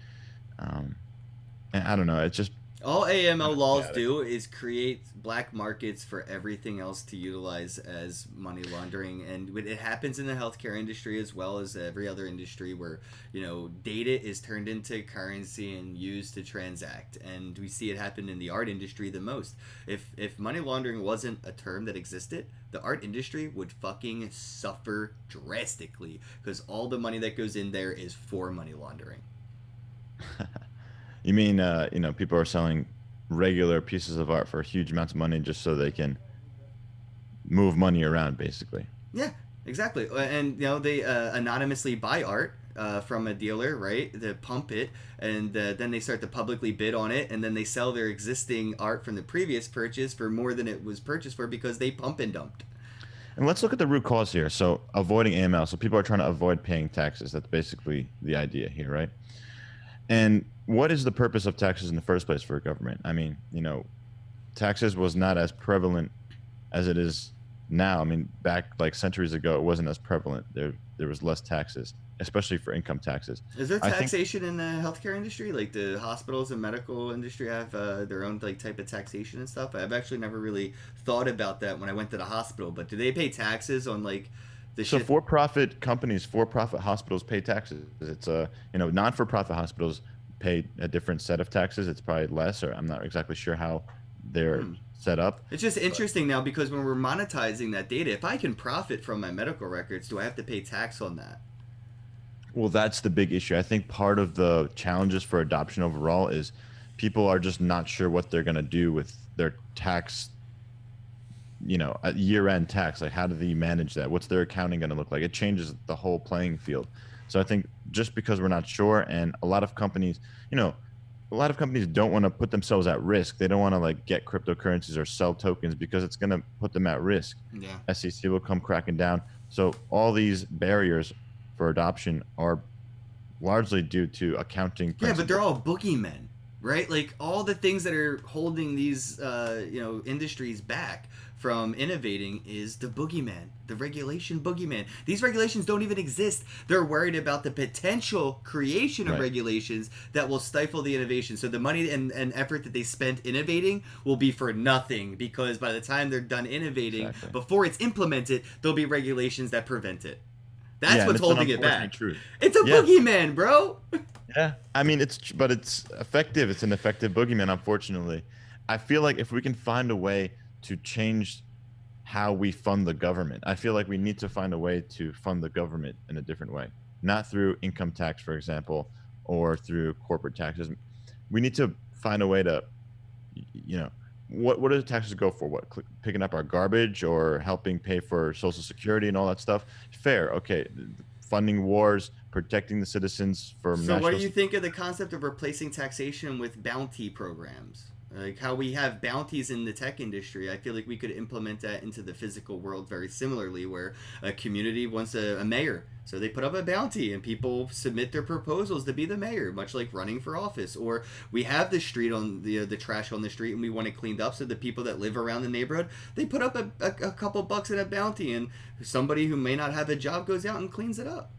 And I don't know. It's just All AML laws do is create black markets for everything else to utilize as money laundering, and it happens in the healthcare industry as well as every other industry where data is turned into currency and used to transact. And we see it happen in the art industry the most. If money laundering wasn't a term that existed, the art industry would fucking suffer drastically because all the money that goes in there is for money laundering. you mean people are selling regular pieces of art for huge amounts of money just so they can move money around, basically. Yeah, exactly. And they anonymously buy art from a dealer, right? They pump it, and then they start to publicly bid on it, and then they sell their existing art from the previous purchase for more than it was purchased for because they pump and dumped. And let's look at the root cause here. So avoiding AML. So people are trying to avoid paying taxes. That's basically the idea here, right? And what is the purpose of taxes in the first place for a government? I mean, taxes was not as prevalent as it is now. I mean, back like centuries ago, it wasn't as prevalent. There was less taxes, especially for income taxes. Is there taxation in the healthcare industry? Like the hospitals and medical industry have their own like type of taxation and stuff? I've actually never really thought about that when I went to the hospital. But do they pay taxes on like the So shit? for-profit companies, for-profit hospitals pay taxes. It's non-for-profit hospitals pay a different set of taxes. It's probably less, or I'm not exactly sure how they're set up. It's just interesting now because when we're monetizing that data, if I can profit from my medical records, do I have to pay tax on that? Well, that's the big issue. I think part of the challenges for adoption overall is people are just not sure what they're going to do with their tax, at year-end tax. Like, how do they manage that? What's their accounting going to look like? It changes the whole playing field. So I think just because we're not sure, and a lot of companies, a lot of companies don't want to put themselves at risk. They don't want to like get cryptocurrencies or sell tokens because it's going to put them at risk. Yeah. SEC will come cracking down. So all these barriers for adoption are largely due to accounting Yeah, but they're principles. all boogeymen, right? Like all the things that are holding these industries back from innovating is the boogeyman, the regulation boogeyman. These regulations don't even exist. They're worried about the potential creation of Right. regulations that will stifle the innovation. So the money and effort that they spent innovating will be for nothing, because by the time they're done innovating, Exactly. before it's implemented, there'll be regulations that prevent it. That's Yeah, and what's it's an holding it unfortunate back. truth. It's a Yeah. boogeyman, bro. Yeah. I mean, but it's effective. It's an effective boogeyman, unfortunately. I feel like if we can find a way to change how we fund the government, I feel like we need to find a way to fund the government in a different way, not through income tax, for example, or through corporate taxes. We need to find a way to, you know, what do the taxes go for? What, picking up our garbage or helping pay for Social Security and all that stuff? Fair, okay. Funding wars, protecting the citizens from So, what do national you security. think of the concept of replacing taxation with bounty programs? Like how we have bounties in the tech industry, I feel like we could implement that into the physical world very similarly, where a community wants a mayor. So they put up a bounty and people submit their proposals to be the mayor, much like running for office. Or we have the street on the trash on the street and we want it cleaned up, so the people that live around the neighborhood, they put up a couple bucks in a bounty, and somebody who may not have a job goes out and cleans it up.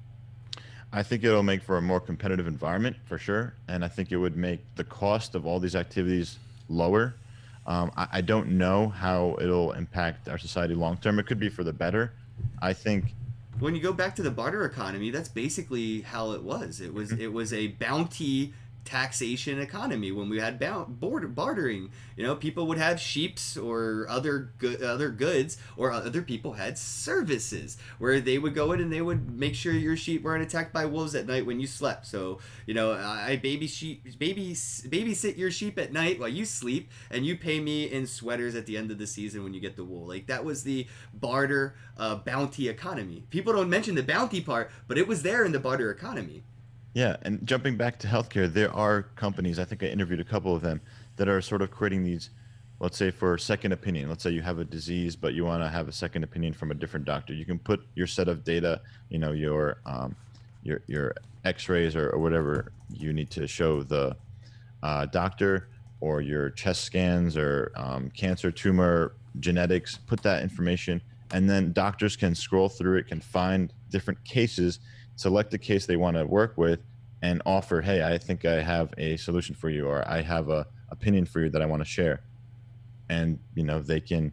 I think it'll make for a more competitive environment for sure, and I think it would make the cost of all these activities lower. I don't know how it'll impact our society long term. It could be for the better. I think. When you go back to the barter economy, that's basically how it was. It was Mhm. it was a bounty taxation economy when we had bartering. You know, people would have sheeps or other goods, or other people had services where they would go in and they would make sure your sheep weren't attacked by wolves at night when you slept. So you know, I babysit your sheep at night while you sleep, and you pay me in sweaters at the end of the season when you get the wool. Like that was the barter bounty economy. People don't mention the bounty part, but it was there in the barter economy. Yeah, and jumping back to healthcare, there are companies, I think I interviewed a couple of them, that are sort of creating these, let's say for second opinion. Let's say you have a disease, but you want to have a second opinion from a different doctor. You can put your set of data, your X-rays or whatever you need to show the doctor, or your chest scans or cancer, tumor, genetics, put that information, and then doctors can scroll through it, can find different cases, select a case they want to work with, and offer, hey, I think I have a solution for you, or I have a opinion for you that I want to share. And, they can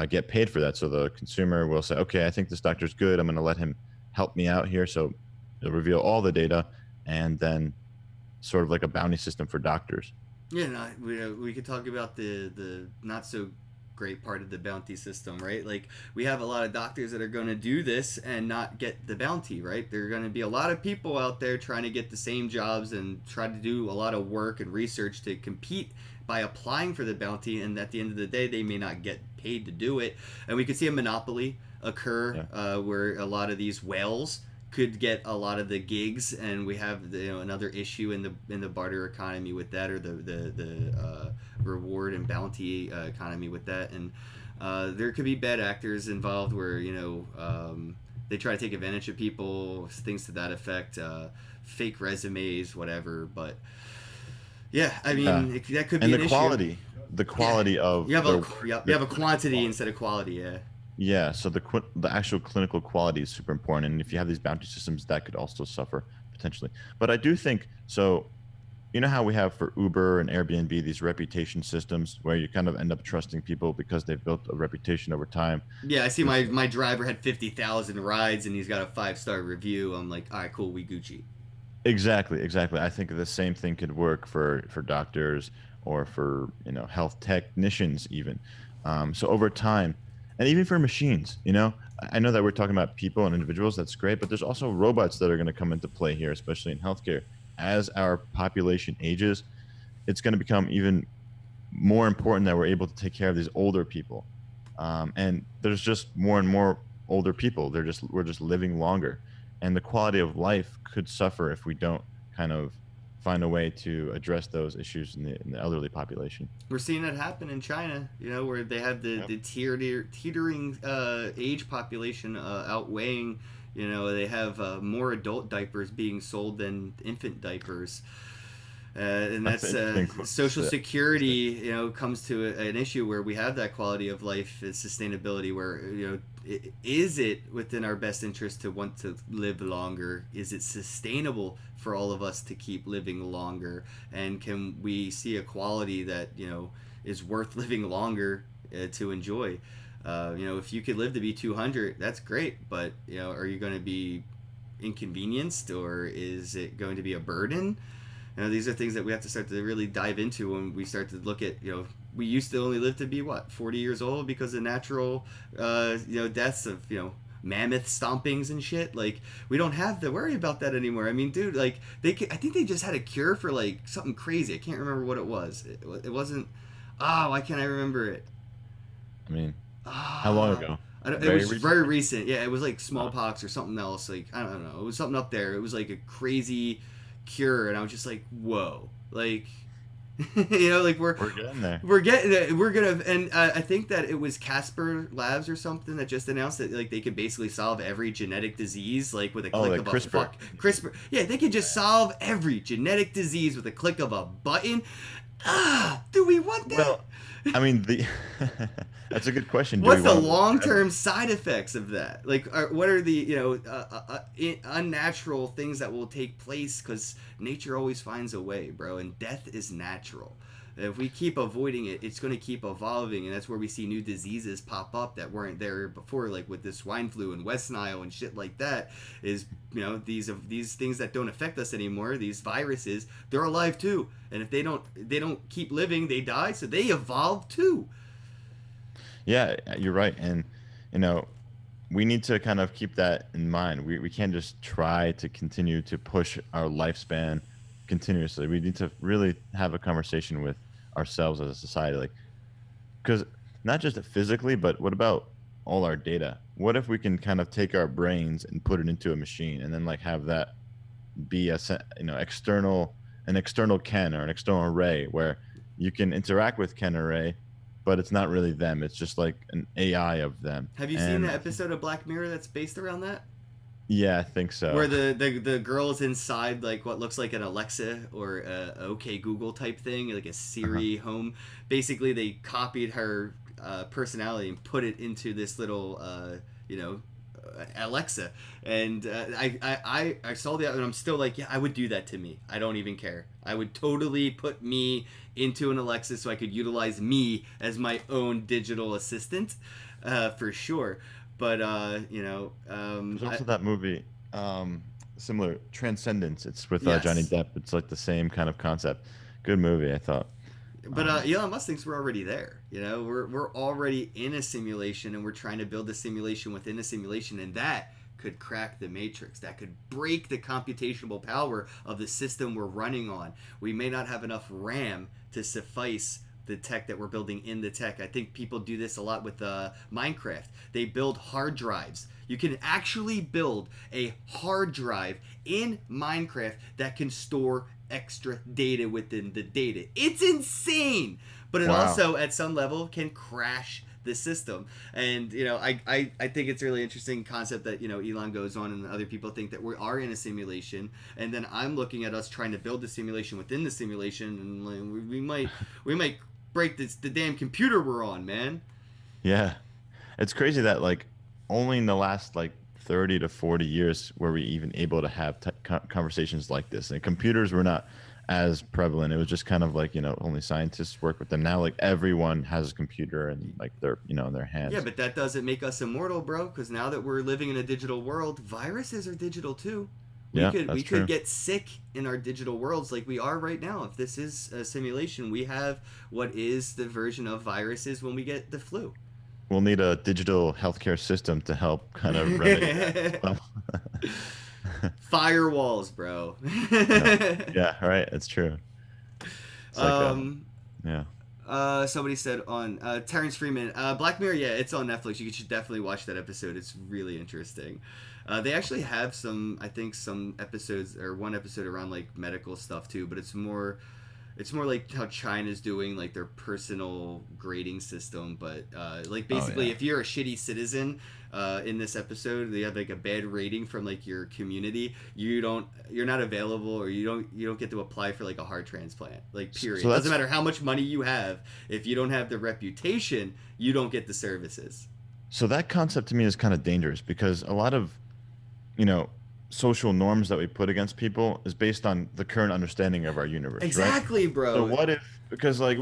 get paid for that. So the consumer will say, okay, I think this doctor's good. I'm going to let him help me out here. So it'll reveal all the data, and then sort of like a bounty system for doctors. Yeah, no, we could talk about the not so great part of the bounty system, right? Like we have a lot of doctors that are going to do this and not get the bounty, right? There are going to be a lot of people out there trying to get the same jobs and try to do a lot of work and research to compete by applying for the bounty, and at the end of the day they may not get paid to do it. And we could see a monopoly occur, Yeah. where a lot of these whales could get a lot of the gigs, and we have another issue in the barter economy with that, or the reward and bounty economy with that. And there could be bad actors involved where they try to take advantage of people, things to that effect, fake resumes, whatever. But yeah, I Yeah. mean that could be And an the issue. quality, the Yeah, quality of you have the, you the have a clinical quantity quality. instead of quality. Yeah. Yeah, so the actual clinical quality is super important, and if you have these bounty systems, that could also suffer potentially. But I do think so. You know how we have for Uber and Airbnb these reputation systems where you kind of end up trusting people because they've built a reputation over time. Yeah, I see With my driver had 50,000 rides and he's got a 5-star review. I'm like, all right, cool, we Gucci. Exactly, exactly. I think the same thing could work for doctors, or for health technicians even. So over time, and even for machines, I know that we're talking about people and individuals. That's great, but there's also robots that are going to come into play here, especially in healthcare. As our population ages, it's going to become even more important that we're able to take care of these older people. And there's just more and more older people. We're just living longer, and the quality of life could suffer if we don't kind of find a way to address those issues in the elderly population. We're seeing it happen in China, where they have Yep. the teetering age population outweighing. They have more adult diapers being sold than infant diapers. And That's an that's interesting social security. Comes to an issue where we have that quality of life and sustainability. Where is it within our best interest to want to live longer? Is it sustainable for all of us to keep living longer? And can we see a quality that is worth living longer to enjoy? If you could live to be 200, that's great. But are you going to be inconvenienced, or is it going to be a burden? These are things that we have to start to really dive into when we start to look at, we used to only live to be, 40 years old because of natural, deaths of, mammoth stompings and shit. Like, we don't have to worry about that anymore. I mean, dude, like, I think they just had a cure for, like, something crazy. I can't remember what it was. It wasn't, why can't I remember it? I mean, how long Ah, ago? it Very was very recent. recent. Yeah, it was like Oh, smallpox or something else. Like, I don't know. It was something up there. It was like a crazy cure, and I was just like, whoa, like, like we're getting there. we're gonna, and I think that it was Casper Labs or something that just announced that like they could basically solve every genetic disease like with a Oh, click like of a CRISPR. CRISPR. Yeah, they could just solve every genetic disease with a click of a button. Do we want that? Well, I mean, the that's a good question. Do we What's the want to live long forever? term side effects of that? Like, what are the unnatural things that will take place? Because nature always finds a way, bro, and death is natural. If we keep avoiding it, it's going to keep evolving, and that's where we see new diseases pop up that weren't there before, like with the swine flu and West Nile and shit like that. Is these things that don't affect us anymore? These viruses, they're alive too, and if they don't keep living, they die. So they evolve too. Yeah, you're right. And you know, we need to kind of keep that in mind. We can't just try to continue to push our lifespan continuously. We need to really have a conversation with ourselves as a society, like, because not just physically, but what about all our data? What if we can kind of take our brains and put it into a machine, and then like have that be external, an external Ken or an external Ray, where you can interact with Ken or Ray, but it's not really them. It's just like an AI of them. Have you seen And the I think, episode of Black Mirror that's based around that? yeah, I think Where so. the girl is inside like what looks like an Alexa or a OK Google type thing, like a Uh-huh. Siri home. Basically, they copied her personality and put it into this little you know Alexa, and I saw that and I'm still like, yeah, I would do that to me. I don't even care. I would totally put me into an Alexa so I could utilize me as my own digital assistant, for sure. But There's also that movie, similar, Transcendence. It's with Johnny yes. Depp. It's like the same kind of concept. Good movie, I thought. But Um, Elon Musk thinks we're already there. We're already in a simulation, and we're trying to build a simulation within a simulation, and that could crack the matrix. That could break the computational power of the system we're running on. We may not have enough RAM to suffice the tech that we're building in the tech. I think people do this a lot with Minecraft. They build hard drives. You can actually build a hard drive in Minecraft that can store extra data within the data. It's insane, but it wow. also, at some level, can crash the system. And I think it's a really interesting concept that Elon goes on and other people think that we are in a simulation, and then I'm looking at us trying to build the simulation within the simulation, and like, we might break the damn computer we're on, man. Yeah. It's crazy that like only in the last like 30 to 40 years were we even able to have conversations like this. And computers were not as prevalent. It was just kind of like, only scientists work with them. Now like everyone has a computer and like they're, in their Yeah, hands. but that doesn't make us immortal, bro. Because now that we're living in a digital world, viruses are digital too. We Yeah, could we that's could true. get sick in our digital worlds like we are right now. If this is a simulation, we have what is the version of viruses when we get the flu. We'll need a digital healthcare system to help kind of remedy that as well. Firewalls, bro. Yeah. Yeah, right. It's true. It's like um, yeah. Somebody said on Terrence Freeman, Black Mirror. Yeah, it's on Netflix. You should definitely watch that episode. It's really interesting. They actually have some, I think, some episodes or one episode around like medical stuff too, but it's more like how China's doing like their personal grading system. But like Oh basically, yeah. if you're a shitty citizen, in this episode, they have like a bad rating from like your community. You're not available, or you don't get to apply for like a heart transplant. Like So period. Doesn't that's matter how much money you have. If you don't have the reputation, you don't get the services. so that concept to me is kind of dangerous because a lot of, you know, social norms that we put against people is based on the current understanding of our universe, right? Exactly, So bro. what if, because like,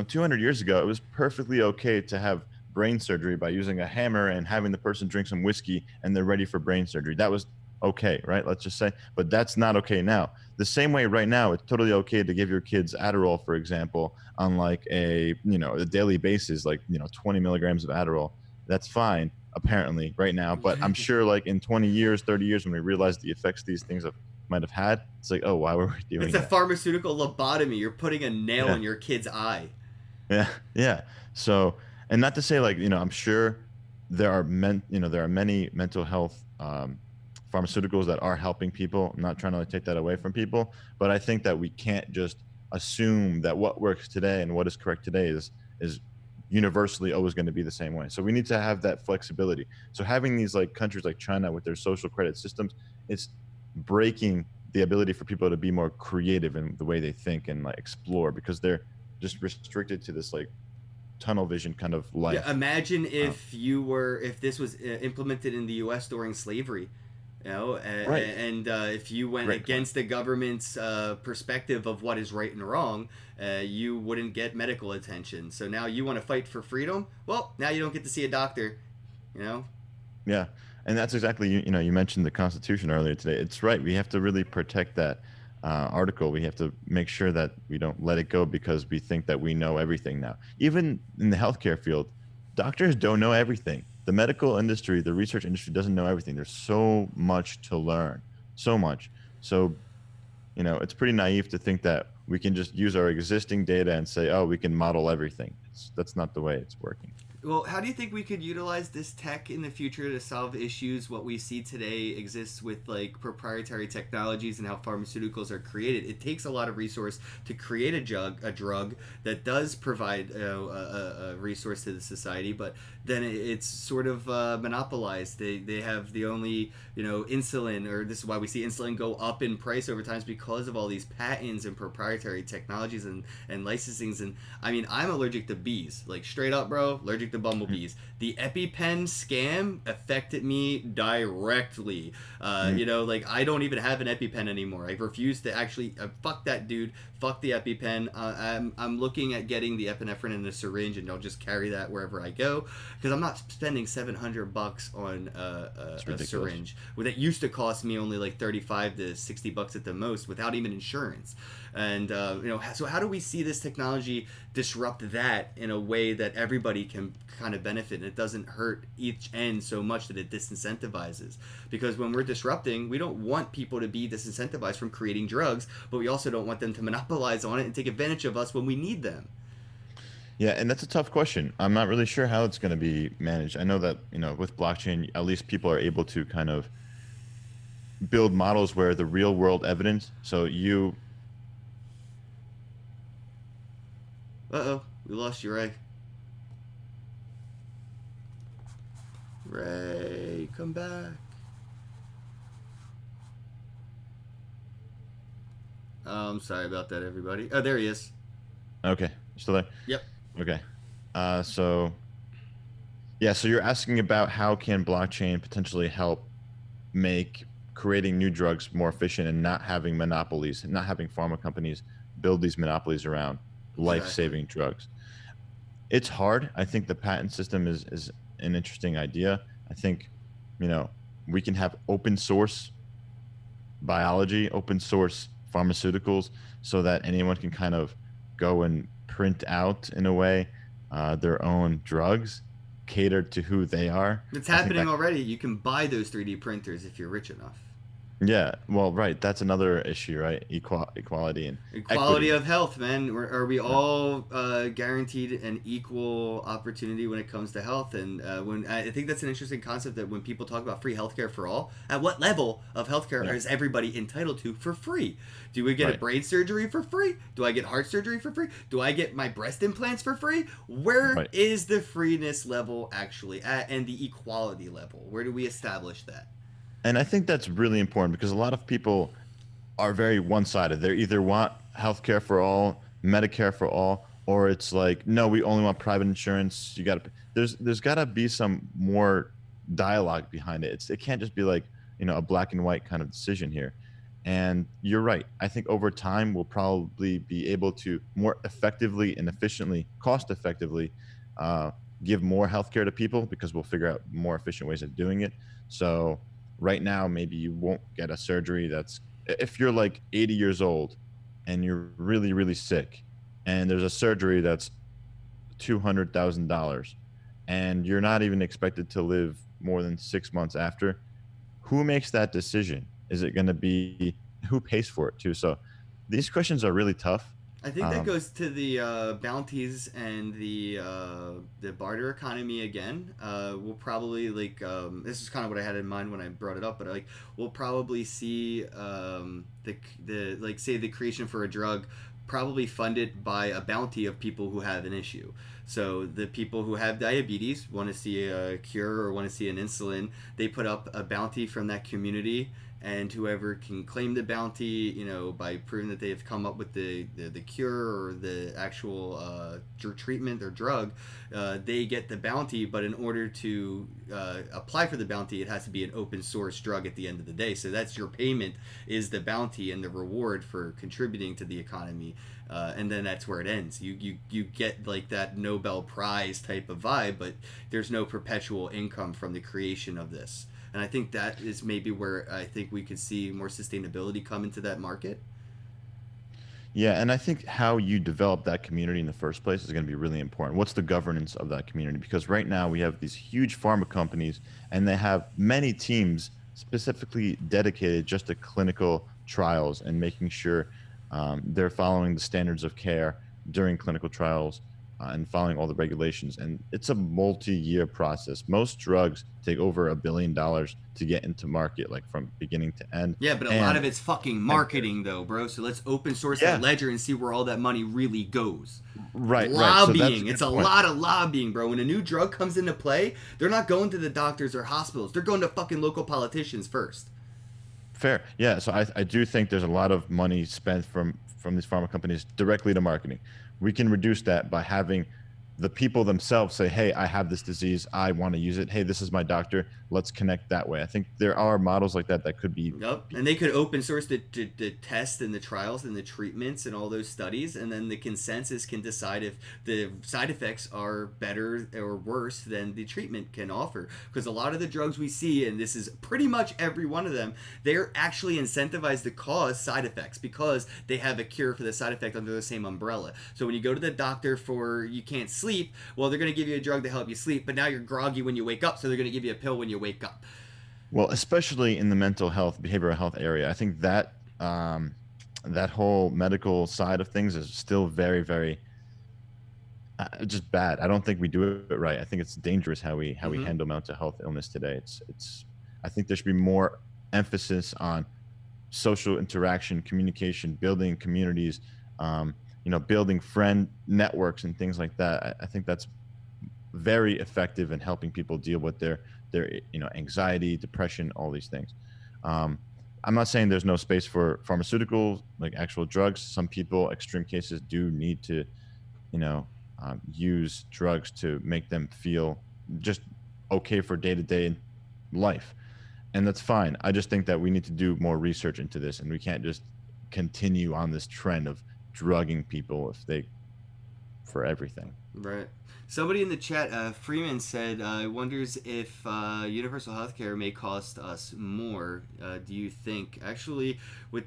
200 years ago it was perfectly okay to have brain surgery by using a hammer and having the person drink some whiskey and they're ready for brain surgery. That was okay, right? Let's just say, but that's not okay now. The same way right now it's totally okay to give your kids Adderall, for example, on like a daily basis, like 20 milligrams of Adderall. That's fine apparently right now, but I'm sure like in 20 years, 30 years, when we realize the effects these things might have had, it's like, oh, why were we It's doing a that? pharmaceutical lobotomy. You're putting a nail Yeah. in your kid's eye. Yeah, yeah. So, and not to say like, I'm sure there are many mental health pharmaceuticals that are helping people. I'm not trying to like, take that away from people, but I think that we can't just assume that what works today and what is correct today is universally always going to be the same way. So we need to have that flexibility. So having these like countries like China with their social credit systems, it's breaking the ability for people to be more creative in the way they think and like explore because they're just restricted to this like tunnel vision kind of Yeah, life. imagine Um, if this was implemented in the U.S. during slavery, right. and if you went Great point. against the government's perspective of what is right and wrong, you wouldn't get medical attention. So now you want to fight for freedom? Well, now you don't get to see a doctor. You know, Yeah. And that's exactly, you mentioned the Constitution earlier today. It's right. We have to really protect that article. We have to make sure that we don't let it go because we think that we know everything now. Even in the healthcare field, doctors don't know everything. The medical industry, the research industry doesn't know everything. There's so much to learn, so much. So, it's pretty naive to think that we can just use our existing data and say, oh, we can model everything. That's not the way it's working. well, how do you think we could utilize this tech in the future to solve issues what we see today exists with like proprietary technologies and how pharmaceuticals are created? It takes a lot of resource to create a drug that does provide a resource to the society, but then it's sort of monopolized. They have the only insulin, or this is why we see insulin go up in price over time, is because of all these patents and proprietary technologies and licensings. And I mean, I'm allergic to bees, like straight up, bro, allergic to bumblebees. The EpiPen scam affected me directly. Mm. Like I don't even have an EpiPen anymore. I refuse to actually fuck that dude. Fuck the EpiPen. I'm looking at getting the epinephrine in a syringe, and I'll just carry that wherever I go because I'm not spending $700 on It's a ridiculous. syringe. That used to cost me only like 35 to $60 at the most, without even insurance. And so how do we see this technology disrupt that in a way that everybody can kind of benefit, and it doesn't hurt each end so much that it disincentivizes? Because when we're disrupting, we don't want people to be disincentivized from creating drugs, but we also don't want them to monopolize on it and take advantage of us when we need them. Yeah, and that's a tough question. I'm not really sure how it's going to be managed. I know that, with blockchain, at least people are able to kind of build models where the real world evidence. So Uh-oh, we lost you, Ray. Ray, come back. Oh, I'm sorry about that, everybody. Oh, there he is. okay, still there? Yep. Okay. So yeah, so you're asking about how can blockchain potentially help make creating new drugs more efficient and not having monopolies, not having pharma companies build these monopolies around Exactly. life-saving drugs. It's hard. I think the patent system is an interesting idea. I think, you know, we can have open source biology, open source pharmaceuticals, so that anyone can kind of go and print out in a way their own drugs catered to who they are. It's I think happening that already. You can buy those 3D printers if you're rich enough. Yeah, well, right. That's another issue, right? Equality and Equality equity. of health, man. Are we Right. all guaranteed an equal opportunity when it comes to health? And when I think that's an interesting concept that when people talk about free healthcare for all, at what level of healthcare Yeah. is everybody entitled to for free? Do we get a Right. brain surgery for free? Do I get heart surgery for free? Do I get my breast implants for free? Where Right. is the freeness level actually at, and the equality level? Where do we establish that? And I think that's really important because a lot of people are very one-sided. They either want healthcare for all, Medicare for all, or it's like, no, we only want private insurance. You got to there's got to be some more dialogue behind it. It can't just be like, a black and white kind of decision here. And you're right. I think over time we'll probably be able to more effectively and efficiently, cost effectively, uh, give more healthcare to people because we'll figure out more efficient ways of doing it. So right now, maybe you won't get a surgery that's if you're like 80 years old and you're really, really sick, and there's a surgery that's $200,000, and you're not even expected to live more than 6 months after, who makes that decision? Is it going to be who pays for it too? So these questions are really tough. I think that Um, goes to the bounties and the barter economy again. We'll probably this is kind of what I had in mind when I brought it up, but like we'll probably see the like say the creation for a drug probably funded by a bounty of people who have an issue. So the people who have diabetes want to see a cure or want to see an insulin, they put up a bounty from that community, and whoever can claim the bounty, by proving that they've come up with the cure or the actual treatment or drug, they get the bounty. But in order to apply for the bounty, it has to be an open source drug at the end of the day. So that's your payment, is the bounty and the reward for contributing to the economy. And then that's where it ends. You get like that Nobel Prize type of vibe, but there's no perpetual income from the creation of this. And I think that is maybe where I think we could see more sustainability come into that market. Yeah, and I think how you develop that community in the first place is going to be really important. What's the governance of that community? Because right now we have these huge pharma companies, and they have many teams specifically dedicated just to clinical trials and making sure they're following the standards of care during clinical trials and following all the regulations. And it's a multi-year process. Most drugs take over $1 billion to get into market, like from beginning to end. Yeah, but a lot And of it's fucking and marketing though, bro. So let's open source that yeah, ledger and see where all that money really goes. right, right. So that's a Lobbying. It's good a point. lot of lobbying, bro. When a new drug comes into play, they're not going to the doctors or hospitals. They're going to fucking local politicians first. Fair. Yeah. So I do think there's a lot of money spent from these pharma companies directly to marketing. We can reduce that by having the people themselves say, "Hey, I have this disease. I want to use it. Hey, this is my doctor. Let's connect that way." I think there are models like that that could Yep, be and they could open source the tests and the trials and the treatments and all those studies, and then the consensus can decide if the side effects are better or worse than the treatment can offer. Because a lot of the drugs we see, and this is pretty much every one of them, they're actually incentivized to cause side effects because they have a cure for the side effect under the same umbrella. So when you go to the doctor for you can't sleep, well, they're going to give you a drug to help you sleep, but now you're groggy when you wake up, so they're going to give you a pill when you wake up. well, especially in the mental health, behavioral health area. I think that that whole medical side of things is still very, very just bad. I don't think we do it right. I think it's dangerous how we Mm-hmm. handle mental health illness today. It's I think there should be more emphasis on social interaction, communication, building communities, building friend networks and things like that. I think that's very effective in helping people deal with their anxiety, depression, all these things. Um, I'm not saying there's no space for pharmaceuticals, like actual drugs. Some people, extreme cases, do need to you know, use drugs to make them feel just okay for day to day life. And that's fine. I just think that we need to do more research into this and we can't just continue on this trend of drugging people if they for everything. Right. Somebody in the chat, Freeman said, wonders if universal healthcare may cost us more. Do you think? Actually, with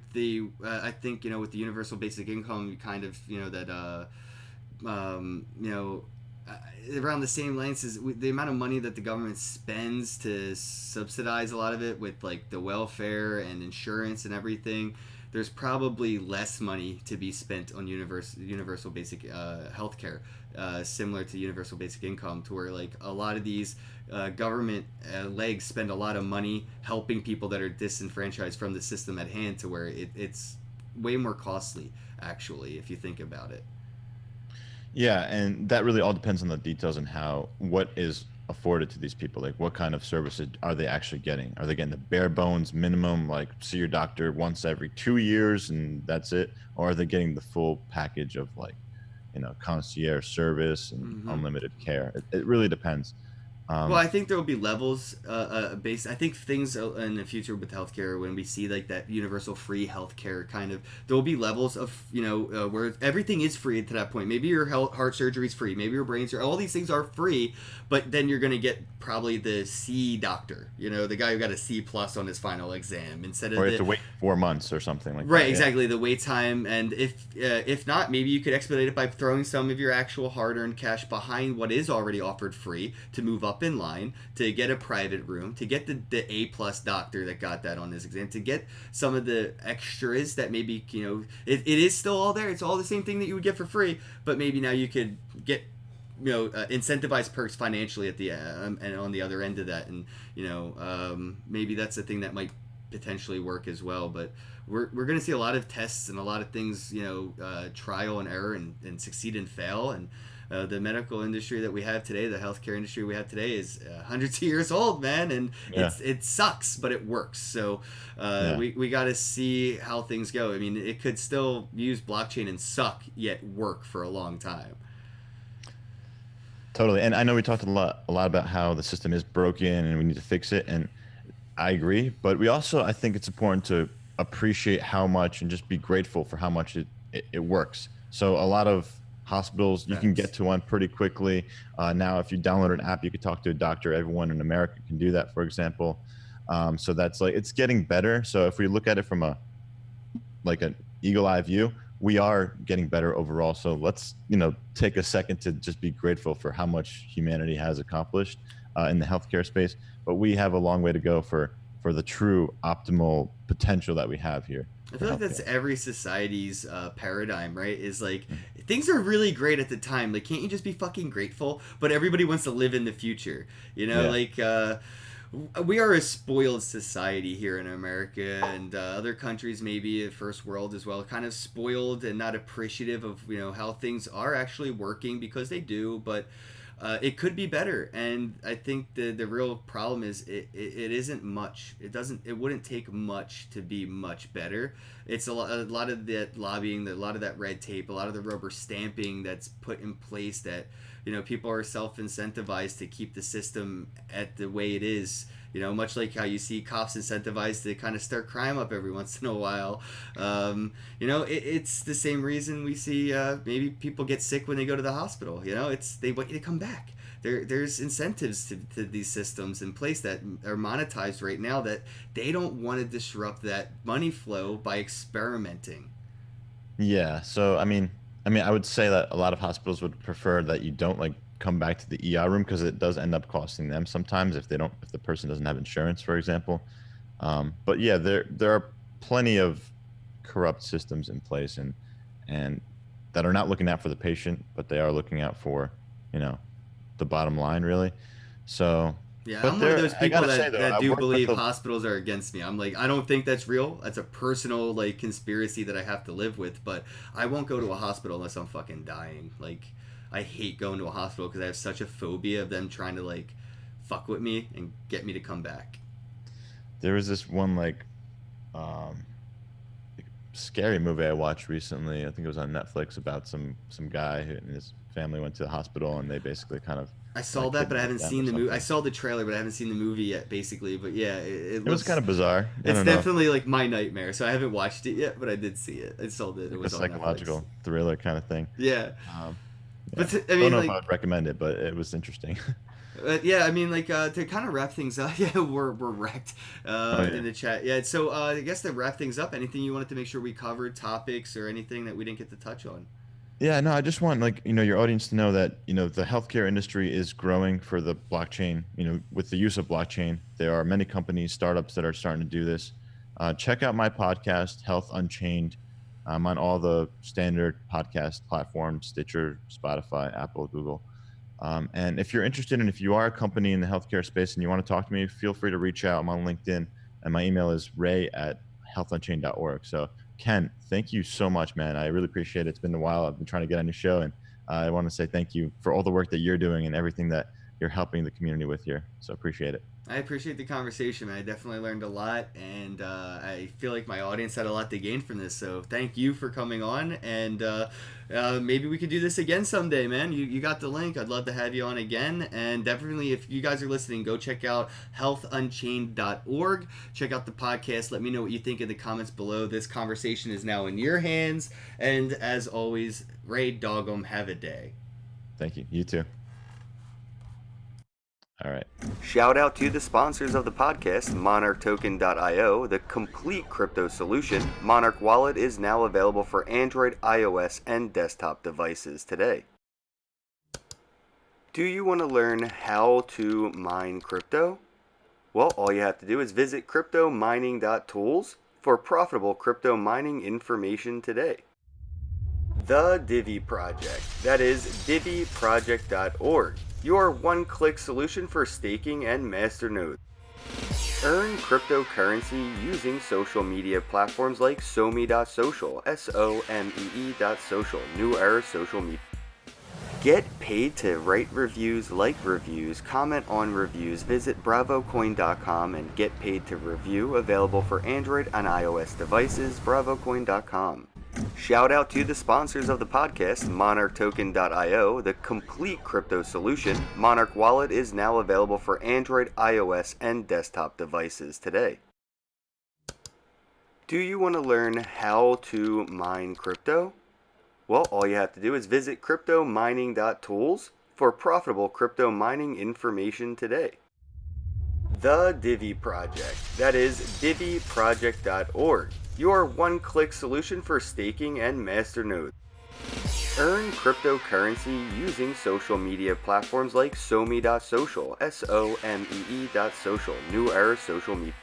I think with the universal basic income, kind of that, you know, around the same lengths as the amount of money that the government spends to subsidize a lot of it with like the welfare and insurance and everything. There's probably less money to be spent on universal basic health care, similar to universal basic income, to where like a lot of these government legs spend a lot of money helping people that are disenfranchised from the system at hand, to where it's way more costly, actually, if you think about it. Yeah, and that really all depends on the details and how what is afforded to these people. Like, what kind of services are they actually getting? Are they getting the bare bones minimum, like see your doctor once every 2 years and that's it, or are they getting the full package of like, concierge service and Mm-hmm. unlimited care? It really depends. Well, Um, I think there will be levels based. I think things in the future with healthcare, when we see like that universal free healthcare kind of, there will be levels of where everything is free to that point. Maybe your heart surgery is free. Maybe your brain surgery. All these things are free, but then you're gonna get probably the C doctor. The guy who got a C plus on his final exam instead or of you have the to wait 4 months or something like right, that. Yeah. exactly, the wait time. And if not, maybe you could expedite it by throwing some of your actual hard-earned cash behind what is already offered free to move up in line, to get a private room, to get the A plus doctor that got that on his exam, to get some of the extras that maybe it is still all there. It's all the same thing that you would get for free, but maybe now you could get incentivized perks financially at the and on the other end of that. And maybe that's a thing that might potentially work as well. But we're going to see a lot of tests and a lot of things, trial and error, and succeed and fail. And the medical industry that we have today, the healthcare industry we have today, is hundreds of years old, man, and Yeah. it sucks, but it works. So Yeah. we got to see how things go. I mean, it could still use blockchain and suck, yet work for a long time. Totally. And I know we talked a lot about how the system is broken and we need to fix it. And I agree. But we also, I think it's important to appreciate how much and just be grateful for how much it works. So a lot of hospitals, you can Facts. get to one pretty quickly. Now, if you download an app, you can talk to a doctor. Everyone in America can do that, for example. So that's like, it's getting better. So if we look at it from an eagle eye view, we are getting better overall. So let's, take a second to just be grateful for how much humanity has accomplished in the healthcare space. But we have a long way to go for the true optimal potential that we have here I for feel like that's healthcare. every society's paradigm, right? Is like, things are really great at the time. Like, can't you just be fucking grateful? But everybody wants to live in the future. Yeah. Like we are a spoiled society here in America, and other countries, maybe first world as well, kind of spoiled and not appreciative of how things are actually working, because they do, but it could be better. And I think the real problem is it isn't much. It wouldn't take much to be much better. It's a lot of that lobbying, a lot of that red tape, a lot of the rubber stamping that's put in place, that people are self incentivized to keep the system at the way it is. Much like how you see cops incentivized to kind of start crime up every once in a while. It's the same reason we see maybe people get sick when they go to the hospital. It's they want you to come back. There's incentives to these systems in place that are monetized right now, that they don't want to disrupt that money flow by experimenting. Yeah. So I mean, I would say that a lot of hospitals would prefer that you don't like come back to the ER room, because it does end up costing them sometimes if the person doesn't have insurance, for example. But yeah, there are plenty of corrupt systems in place, and that are not looking out for the patient, but they are looking out for, you know, the bottom line, really. So, Yeah, but I'm one of those I people gotta say that, though, that I do work with believe a hospitals are against me. I'm like, I don't think that's real. That's a personal like conspiracy that I have to live with. But I won't go to a hospital unless I'm fucking dying. Like, I hate going to a hospital because I have such a phobia of them trying to like fuck with me and get me to come back. there was this one um scary movie I watched recently. I think it was on Netflix, about some guy who and his family went to the hospital and they basically kind of I saw like that, but I kidnapped haven't them or seen the movie. I something. saw the trailer, but I haven't seen the movie yet. Basically, but yeah, it It was kind looks. of bizarre. I It's don't know, definitely like my nightmare. So I haven't watched it yet, but I did see it. I saw that it like a was on Netflix. psychological thriller kind of thing. Yeah, Um, but yeah, I don't mean, know if I like, would recommend it, but it was interesting. yeah, I mean, like, to kind of wrap things up. Yeah, we're wrecked Oh in yeah. the chat. Yeah, so I guess to wrap things up, anything you wanted to make sure we covered, topics or anything that we didn't get to touch on? Yeah, no, I just want your audience to know that, the healthcare industry is growing for the blockchain, with the use of blockchain. There are many companies, startups that are starting to do this. Check out my podcast, Health Unchained. I'm on all the standard podcast platforms, Stitcher, Spotify, Apple, Google. And if you're interested and if you are a company in the healthcare space and you want to talk to me, feel free to reach out. I'm on LinkedIn and my email is ray@healthunchained.org. So Ken, thank you so much, man. I really appreciate it. It's been a while. I've been trying to get on your show, and I want to say thank you for all the work that you're doing and everything that you're helping the community with here. So appreciate it. I appreciate the conversation, man. I definitely learned a lot, and I feel like my audience had a lot to gain from this. So thank you for coming on, and maybe we could do this again someday, man. You got the link. I'd love to have you on again, and definitely if you guys are listening, go check out healthunchained.org. Check out the podcast. Let me know what you think in the comments below. This conversation is now in your hands, and as always, Ray Dogum, have a day. Thank you. You too. All right. Shout out to the sponsors of the podcast, monarchtoken.io, the complete crypto solution. Monarch Wallet is now available for Android, iOS, and desktop devices today. Do you want to learn how to mine crypto? Well, all you have to do is visit cryptomining.tools for profitable crypto mining information today. The Divi Project, that is diviproject.org, your one-click solution for staking and masternodes. Earn cryptocurrency using social media platforms like Somee.social, SOMEE.social, New Era Social Media. Get paid to write reviews, like reviews, comment on reviews. Visit bravocoin.com and get paid to review, available for Android and iOS devices, bravocoin.com. Shout out to the sponsors of the podcast, monarchtoken.io, the complete crypto solution. Monarch Wallet is now available for Android, iOS, and desktop devices today. Do you want to learn how to mine crypto? Well, all you have to do is visit cryptomining.tools for profitable crypto mining information today. The Divi Project, that is diviproject.org, your one-click solution for staking and masternodes. Earn cryptocurrency using social media platforms like Somee.social, SOMEE.social, New Era Social Media.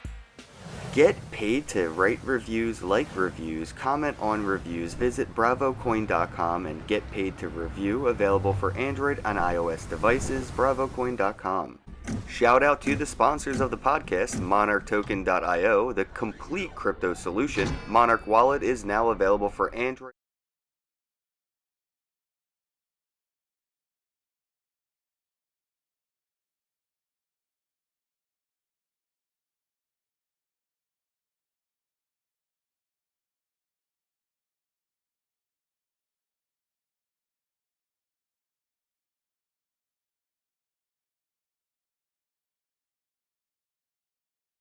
Get paid to write reviews, like reviews, comment on reviews. Visit bravocoin.com and get paid to review, available for Android and iOS devices, bravocoin.com. Shout out to the sponsors of the podcast, monarchtoken.io, the complete crypto solution. Monarch Wallet is now available for Android.